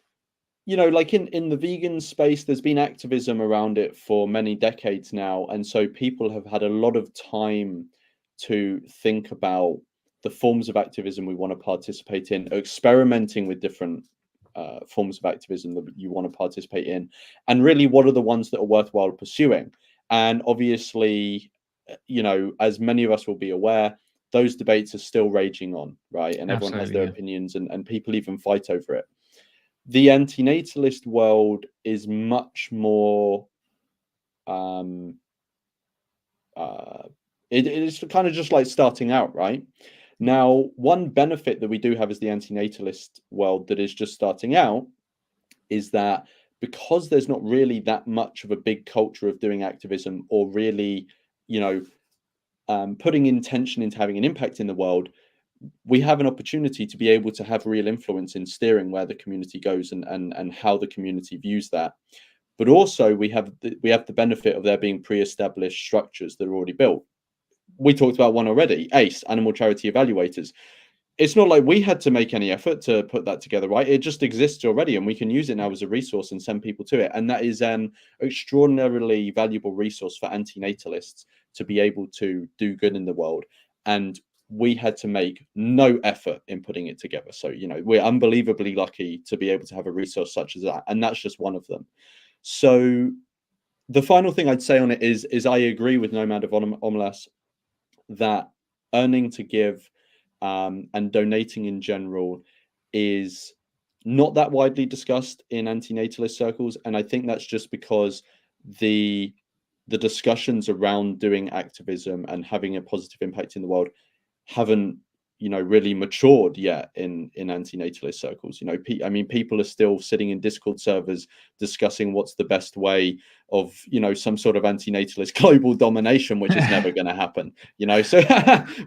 like in the vegan space, there's been activism around it for many decades now, and so people have had a lot of time to think about the forms of activism we want to participate in, experimenting with different forms of activism that you want to participate in, and really what are the ones that are worthwhile pursuing. And obviously, as many of us will be aware, those debates are still raging on, right? And everyone has Absolutely, their yeah. opinions, and people even fight over it. the antinatalist world is much more um, it's kind of just like starting out, right? Now, one benefit that we do have as the antinatalist world that is just starting out is that because there's not really that much of a big culture of doing activism or really, you know, putting intention into having an impact in the world, we have an opportunity to be able to have real influence in steering where the community goes and how the community views that. But also we have the benefit of there being pre-established structures that are already built. We talked about one already, ACE, Animal Charity Evaluators. It's not like we had to make any effort to put that together, right? It just exists already, and we can use it now as a resource and send people to it. And that is an extraordinarily valuable resource for antinatalists to be able to do good in the world. And we had to make no effort in putting it together. So, you know, we're unbelievably lucky to be able to have a resource such as that. And that's just one of them. So the final thing I'd say on it is I agree with Nomad of Omelas that earning to give and donating in general is not that widely discussed in antinatalist circles, and I think that's just because the the discussions around doing activism and having a positive impact in the world haven't, you know, really matured yet in antinatalist circles. You know, I mean, people are still sitting in Discord servers discussing what's the best way of, you know, some sort of antinatalist global domination, which is never going to happen. You know, so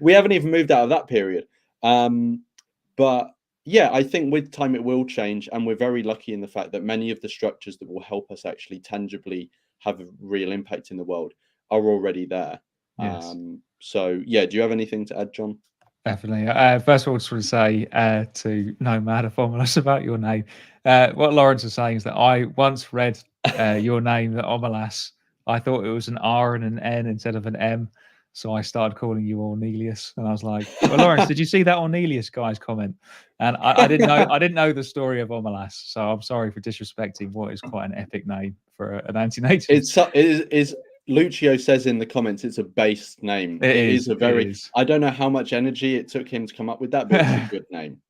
we haven't even moved out of that period. But yeah, I think with time it will change, and we're very lucky in the fact that many of the structures that will help us actually tangibly have a real impact in the world are already there. Yes. So yeah, do you have anything to add, John? Definitely. First of all, just want to say to Nomad Omelas about your name. What Lawrence was saying is that I once read your name, the Omelas. I thought it was an R and an N instead of an M. So I started calling you Ornelius. And I was like, well, Lawrence, did you see that Ornelius guy's comment? And I didn't know the story of Omelas. So I'm sorry for disrespecting what is quite an epic name for an antinatalist. It is Lucio says in the comments it's a based name. It It is. is a It very, is. I don't know how much energy it took him to come up with that, but it's a good name.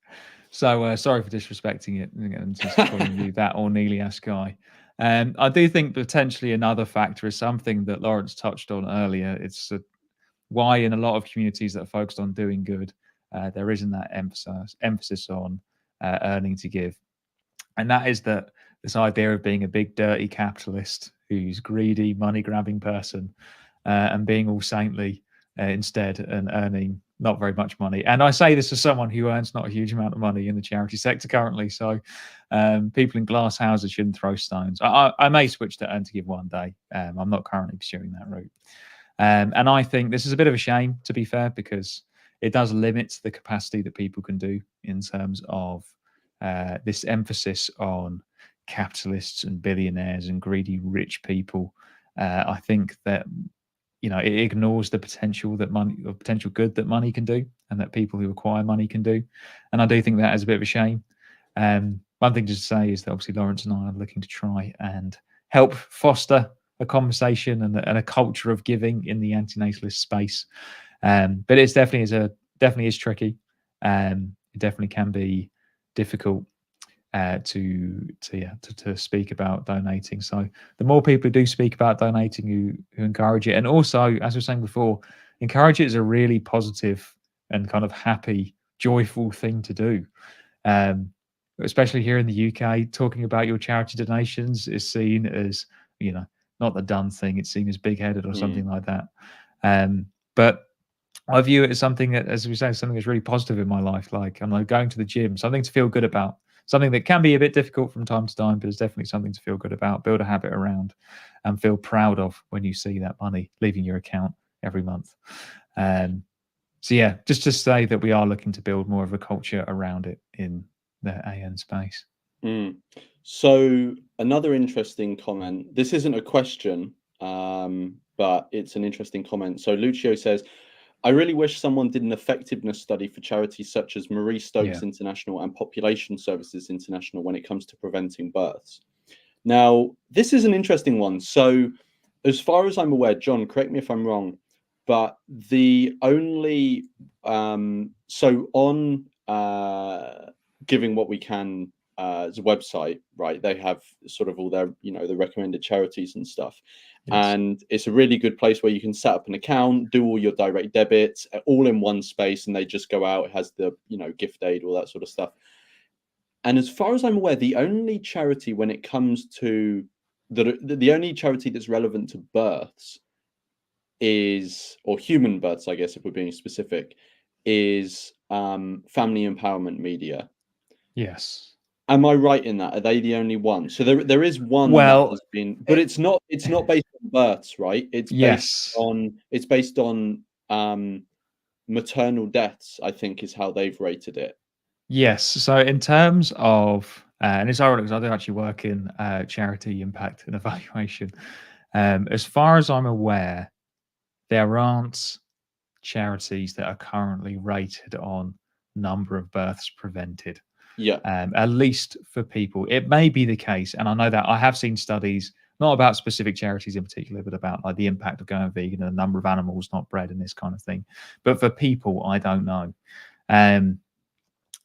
So sorry for disrespecting it and just calling you that Ornelius guy. I do think potentially another factor is something that Lawrence touched on earlier. It's why in a lot of communities that are focused on doing good, there isn't that emphasis on earning to give, and that is that this idea of being a big dirty capitalist who's greedy, money grabbing person, and being all saintly instead and earning not very much money. And I say this as someone who earns not a huge amount of money in the charity sector currently. So people in glass houses shouldn't throw stones. I may switch to earn to give one day. I'm not currently pursuing that route. And I think this is a bit of a shame, to be fair, because it does limit the capacity that people can do in terms of this emphasis on capitalists and billionaires and greedy rich people. I think that it ignores the potential that money or potential good that money can do, and that people who acquire money can do. And I do think that is a bit of a shame. One thing to say is that obviously Lawrence and I are looking to try and help foster a conversation and a culture of giving in the antinatalist space. But it's definitely is tricky. It definitely can be difficult to speak about donating. So the more people who do speak about donating, who encourage it, and also, as we were saying before, encourage it is a really positive and kind of happy, joyful thing to do. Especially here in the UK, talking about your charity donations is seen as, not the done thing. It's seen as big-headed or something like that. But I view it as something that, as we say, something that's really positive in my life. Like I'm like going to the gym, something to feel good about, something that can be a bit difficult from time to time, but it's definitely something to feel good about, build a habit around, and feel proud of when you see that money leaving your account every month. So yeah, just to say that we are looking to build more of a culture around it in the AN space. So another interesting comment. This isn't a question, but it's an interesting comment. So Lucio says, I really wish someone did an effectiveness study for charities such as Marie Yeah. Stopes International and Population Services International when it comes to preventing births. Now, this is an interesting one. So, as far as I'm aware, John, correct me if I'm wrong, but the only so on giving what we can it's a website, right? They have sort of all their, the recommended charities and stuff. Yes. And it's a really good place where you can set up an account, do all your direct debits all in one space, and they just go out. It has the, gift aid, all that sort of stuff. And as far as I'm aware, the only charity when it comes to the only charity that's relevant to births is, or human births, I guess, if we're being specific, is Family Empowerment Media. Yes. Am I right in that? Are they the only one? So there is one that Well, has been, but it's not based on births, right? yes. It's based on maternal deaths, I think is how they've rated it. Yes. So in terms of, and it's ironic because I do actually work in charity impact and evaluation. As far as I'm aware, there aren't charities that are currently rated on number of births prevented. Yeah. At least for people, it may be the case, and I know that I have seen studies not about specific charities in particular, but about like the impact of going vegan and the number of animals not bred and this kind of thing. But for people, I don't know. Um,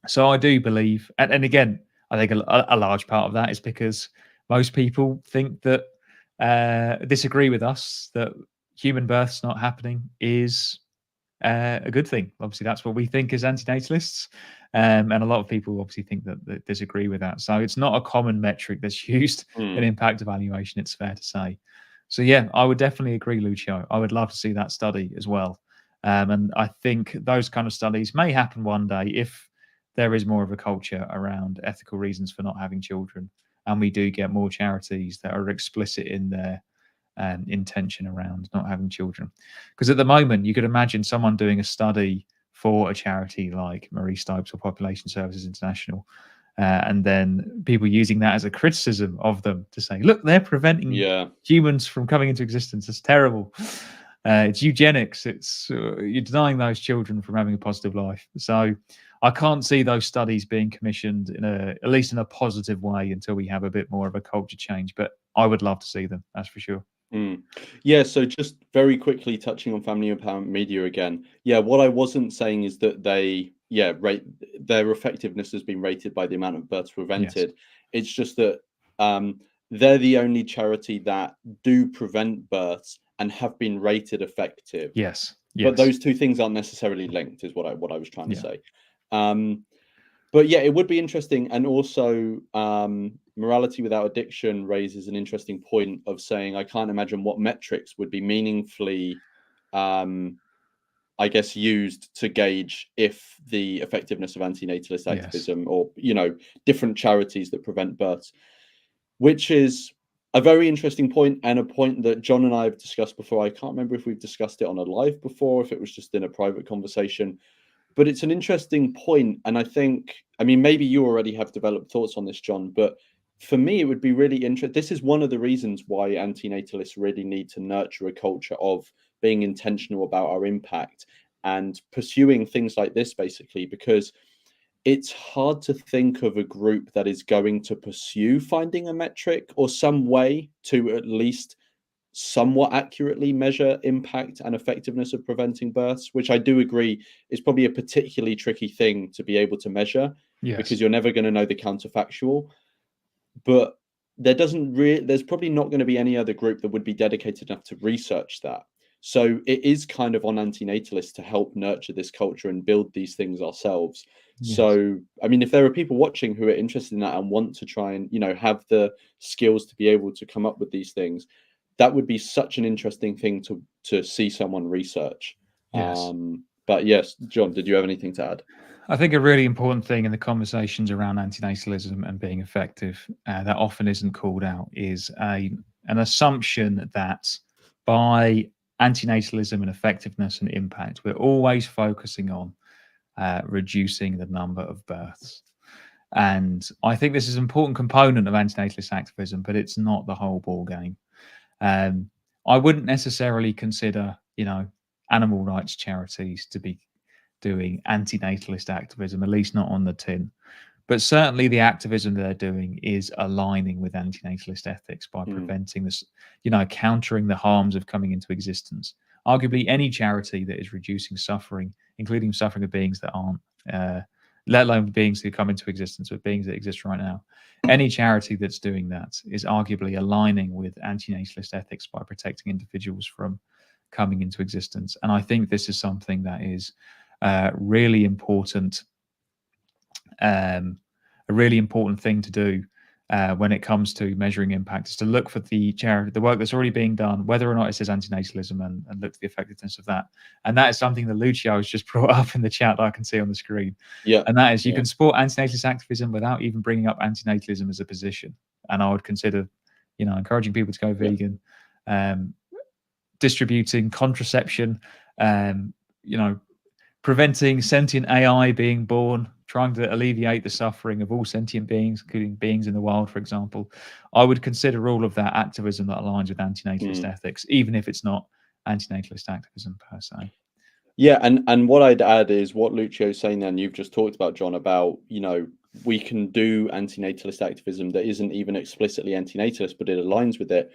so I do believe, and again, I think a large part of that is because most people think that disagree with us that human births not happening is a good thing. Obviously, that's what we think as antinatalists, and a lot of people obviously think that disagree with that. So it's not a common metric that's used in Mm. impact evaluation. It's fair to say. So yeah, I would definitely agree, Lucio. I would love to see that study as well. And I think those kind of studies may happen one day if there is more of a culture around ethical reasons for not having children, and we do get more charities that are explicit in their intention around not having children. Because at the moment, you could imagine someone doing a study for a charity like Marie Stopes or Population Services International, and then people using that as a criticism of them to say, look, they're preventing Yeah. humans from coming into existence. It's terrible. It's eugenics. It's you're denying those children from having a positive life. So I can't see those studies being commissioned at least in a positive way until we have a bit more of a culture change. But I would love to see them. That's for sure. Mm. Yeah, so just very quickly touching on Family Empowerment Media again. Yeah, what I wasn't saying is that rate their effectiveness has been rated by the amount of births Yes. prevented. It's just that they're the only charity that do prevent births and have been rated effective. Yes. But Yes. those two things aren't necessarily linked, is what I was trying to Yeah. say. Um, but yeah, it would be interesting. And also, morality without addiction raises an interesting point of saying, I can't imagine what metrics would be meaningfully, I guess, used to gauge if the effectiveness of antinatalist Yes. activism or, different charities that prevent births, which is a very interesting point and a point that John and I have discussed before. I can't remember if we've discussed it on a live before, if it was just in a private conversation, but it's an interesting point, and I mean, maybe you already have developed thoughts on this, John, but for me, it would be really interesting. This is one of the reasons why antinatalists really need to nurture a culture of being intentional about our impact and pursuing things like this, basically, because it's hard to think of a group that is going to pursue finding a metric or some way to at least somewhat accurately measure impact and effectiveness of preventing births, which I do agree is probably a particularly tricky thing to be able to measure because Yes. you're never going to know the counterfactual. But there's probably not going to be any other group that would be dedicated enough to research that. So it is kind of on antinatalists to help nurture this culture and build these things ourselves. Yes. So, I mean, if there are people watching who are interested in that and want to try and, have the skills to be able to come up with these things, that would be such an interesting thing to see someone research. Yes. But yes, John, did you have anything to add? I think a really important thing in the conversations around antinatalism and being effective that often isn't called out is an assumption that by antinatalism and effectiveness and impact, we're always focusing on reducing the number of births. And I think this is an important component of antinatalist activism, but it's not the whole ball game. I wouldn't necessarily consider, animal rights charities to be doing anti-natalist activism, at least not on the tin. But certainly the activism they're doing is aligning with anti-natalist ethics by Mm, preventing this, countering the harms of coming into existence. Arguably, any charity that is reducing suffering, including suffering of beings that aren't let alone beings who come into existence, but beings that exist right now. Any charity that's doing that is arguably aligning with antinatalist ethics by protecting individuals from coming into existence. And I think this is something that is really important, a really important thing to do when it comes to measuring impact, is to look for the work that's already being done, whether or not it says antinatalism, and look at the effectiveness of that. And that is something that Lucio has just brought up in the chat that I can see on the screen. Yeah. And that is, you Yeah. can support antinatalist activism without even bringing up antinatalism as a position. And I would consider, encouraging people to go vegan, distributing contraception, preventing sentient AI being born, trying to alleviate the suffering of all sentient beings, including beings in the wild, for example. I would consider all of that activism that aligns with antinatalist ethics, even if it's not antinatalist activism per se. Yeah, and what I'd add is what Lucio's saying there, and you've just talked about, John, about, we can do antinatalist activism that isn't even explicitly antinatalist, but it aligns with it.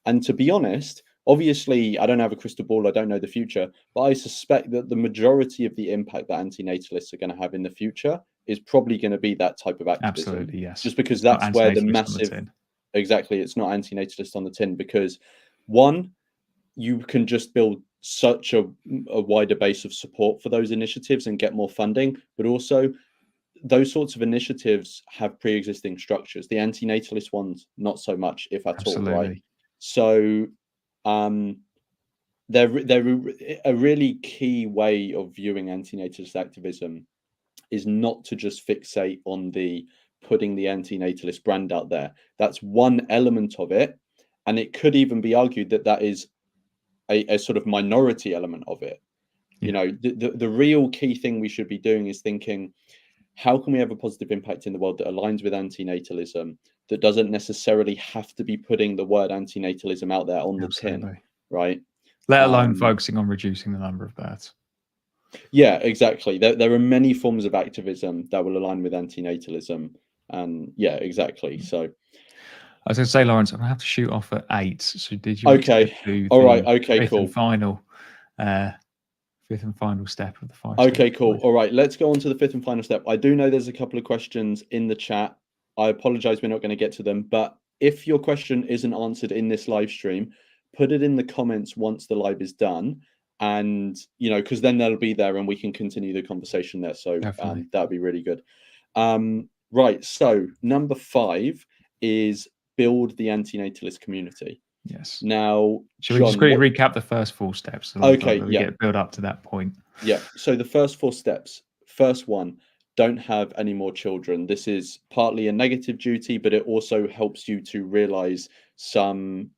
And to be honest, obviously, I don't have a crystal ball, I don't know the future, but I suspect that the majority of the impact that antinatalists are going to have in the future is probably going to be that type of activism. Absolutely, yes. Just because It's not that's where the antinatalist on the massive, tin. exactly, it's not antinatalist on the tin, because one, you can just build such a wider base of support for those initiatives and get more funding, but also those sorts of initiatives have pre-existing structures. The antinatalist ones, not so much, if at all, right? Absolutely. So they're a really key way of viewing antinatalist activism is not to just fixate on the putting the antinatalist brand out there. That's one element of it, and it could even be argued that that is a sort of minority element of it. Yeah. The real key thing we should be doing is thinking, how can we have a positive impact in the world that aligns with antinatalism, that doesn't necessarily have to be putting the word antinatalism out there on the tin, right? Let alone focusing on reducing the number of births. Yeah, exactly. There are many forms of activism that will align with antinatalism, and yeah, exactly. So I was going to say, Lawrence, I'm going to have to shoot off at 8. So did you okay, do all the right, okay, fifth cool. and final step of the 5 Okay, steps? cool. All right, let's go on to the fifth and final step. I do know there's a couple of questions in the chat. I apologize, we're not going to get to them, but if your question isn't answered in this live stream, put it in the comments once the live is done, and because then they'll be there and we can continue the conversation there. So that'd be really good. Right, so number 5 is build the antinatalist community. Yes. Now, should we just quickly recap the first 4 steps? So okay, we get build up to that point. Yeah. So the first 4 steps. First one, don't have any more children. This is partly a negative duty, but it also helps you to realize some,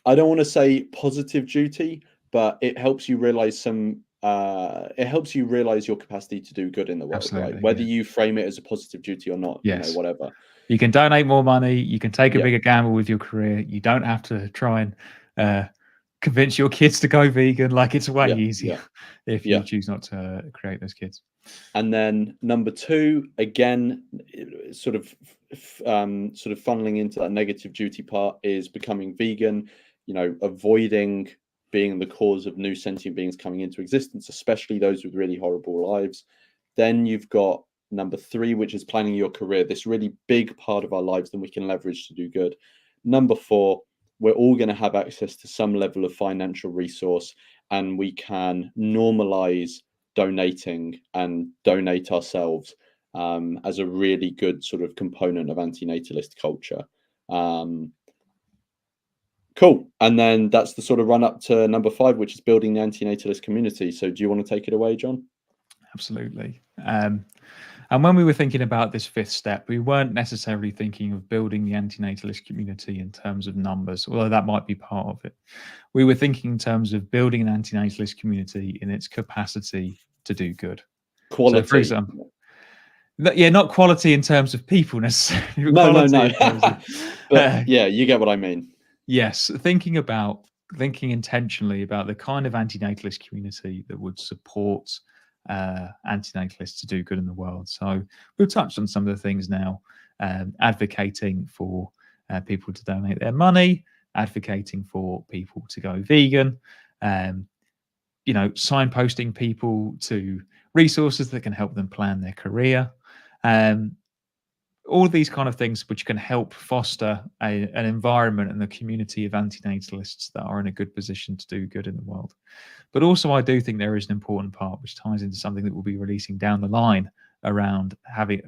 I don't want to say positive duty, but it helps you realize some. It helps you realize your capacity to do good in the world, Absolutely, right? Whether you frame it as a positive duty or not, yes, whatever. You can donate more money. You can take a bigger gamble with your career. You don't have to try and convince your kids to go vegan. Like, it's way easier if you choose not to create those kids. And then number 2, again, sort of funneling into that negative duty part, is becoming vegan. Avoiding being the cause of new sentient beings coming into existence, especially those with really horrible lives. Then you've got number 3, which is planning your career, this really big part of our lives that we can leverage to do good. Number 4, we're all going to have access to some level of financial resource, and we can normalize donating and donate ourselves as a really good sort of component of antinatalist culture. Cool. And then that's the sort of run up to number 5, which is building the antinatalist community. So do you want to take it away, John? Absolutely. And when we were thinking about this 5th step, we weren't necessarily thinking of building the antinatalist community in terms of numbers, although that might be part of it. We were thinking in terms of building an antinatalist community in its capacity to do good. Quality. So, for example, not quality in terms of people necessarily. No. But yeah, you get what I mean. Yes, thinking intentionally about the kind of antinatalist community that would support antinatalists to do good in the world. So we've touched on some of the things now, advocating for people to donate their money, advocating for people to go vegan, signposting people to resources that can help them plan their career. Um, all of these kind of things which can help foster an environment and a community of antinatalists that are in a good position to do good in the world. But also, I do think there is an important part which ties into something that we'll be releasing down the line around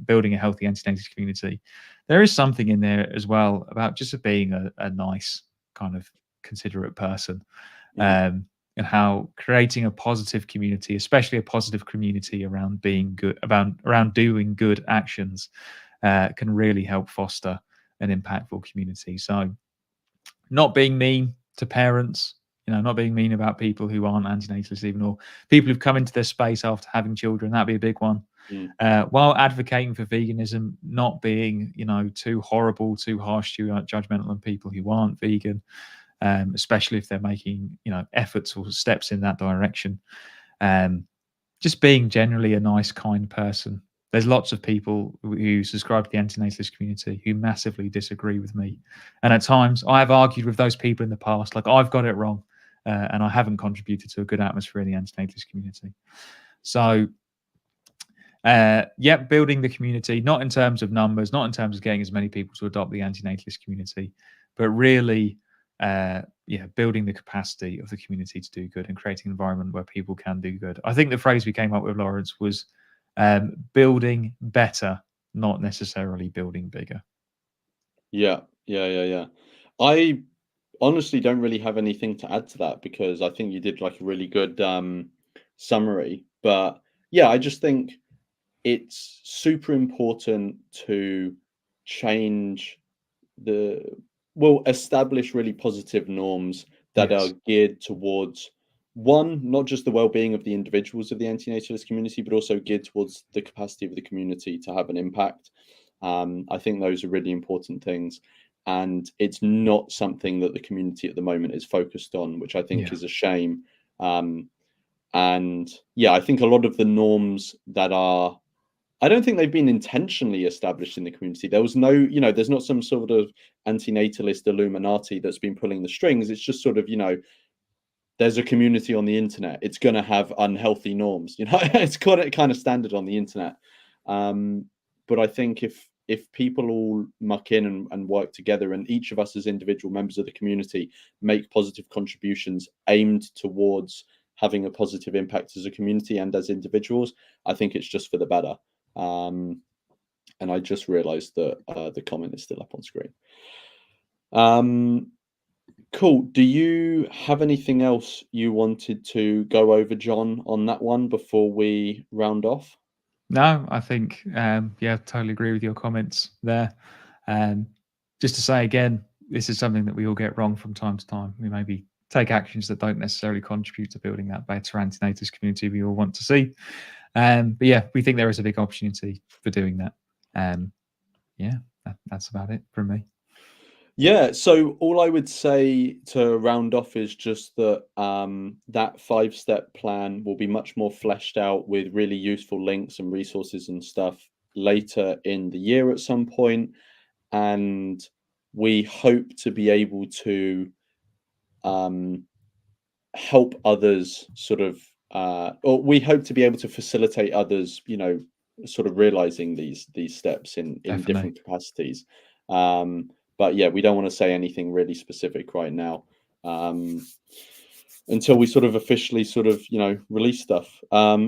building a healthy antinatalist community. There is something in there as well about just being a nice kind of considerate person, Mm. and how creating a positive community, especially a positive community around being good, around doing good actions, can really help foster an impactful community. So, not being mean to parents, not being mean about people who aren't antinatalists, even, or people who've come into this space after having children. That'd be a big one. Mm. While advocating for veganism, not being, too horrible, too harsh, too judgmental on people who aren't vegan, especially if they're making, efforts or steps in that direction. Um, just being generally a nice, kind person. There's lots of people who subscribe to the antinatalist community who massively disagree with me. And at times I have argued with those people in the past, like I've got it wrong, and I haven't contributed to a good atmosphere in the antinatalist community. So, yeah, building the community, not in terms of numbers, not in terms of getting as many people to adopt the antinatalist community, but really building the capacity of the community to do good and creating an environment where people can do good. I think the phrase we came up with, Lawrence, was building better, not necessarily building bigger. Yeah, yeah. I honestly don't really have anything to add to that because I think you did like a really good summary. But yeah, I just think it's super important to change the establish really positive norms that are Yes. geared towards one, not just the well-being of the individuals of the antinatalist community, but also geared towards the capacity of the community to have an impact. I think those are really important things, and it's not something that the community at the moment is focused on, which I think Yeah. is a shame. Um, and yeah, I think a lot of the norms that are, I don't think they've been intentionally established in the community. There was no, there's not some sort of antinatalist Illuminati that's been pulling the strings. It's just sort of, there's a community on the internet. It's going to have unhealthy norms. It's kind of standard on the internet. But I think if people all muck in and work together, and each of us as individual members of the community make positive contributions aimed towards having a positive impact as a community and as individuals, I think it's just for the better. And I just realized that the comment is still up on screen. Cool. Do you have anything else you wanted to go over, John, on that one before we round off? No, I think, totally agree with your comments there. Um, just to say again, this is something that we all get wrong from time to time. We maybe take actions that don't necessarily contribute to building that better antinatalist community we all want to see. But yeah, we think there is a big opportunity for doing that. Um, yeah, that's about it from me. Yeah, so all I would say to round off is just that that 5-step plan will be much more fleshed out with really useful links and resources and stuff later in the year at some point, and we hope to be able to um, help others sort of or we hope to be able to facilitate others, sort of realizing these steps in Definitely. different capacities. But yeah, we don't want to say anything really specific right now, until we sort of officially sort of release stuff.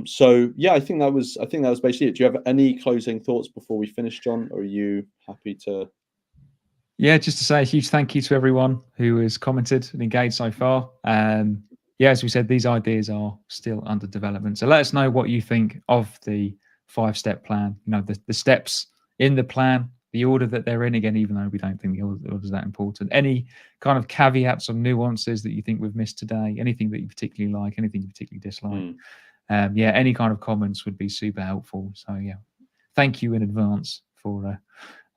So yeah, I think that was basically it. Do you have any closing thoughts before we finish, John, or are you happy to? Yeah, just to say a huge thank you to everyone who has commented and engaged so far. Yeah, as we said, these ideas are still under development. So let us know what you think of the 5-step plan. The steps in the plan, the order that they're in. Again, even though we don't think the order is that important. Any kind of caveats or nuances that you think we've missed today? Anything that you particularly like? Anything you particularly dislike? Hmm. Yeah, any kind of comments would be super helpful. So yeah, thank you in advance for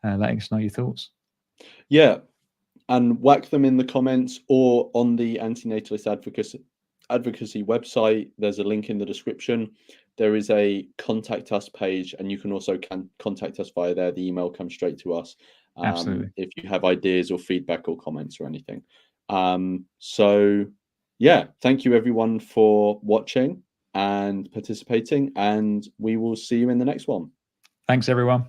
letting us know your thoughts. Yeah, and whack them in the comments or on the antinatalist advocacy website. There's a link in the description. There is a contact us page, and you can also contact us via there. The email comes straight to us, Absolutely. if you have ideas or feedback or comments or anything. So yeah, thank you everyone for watching. and participating, and we will see you in the next one. Thanks, everyone.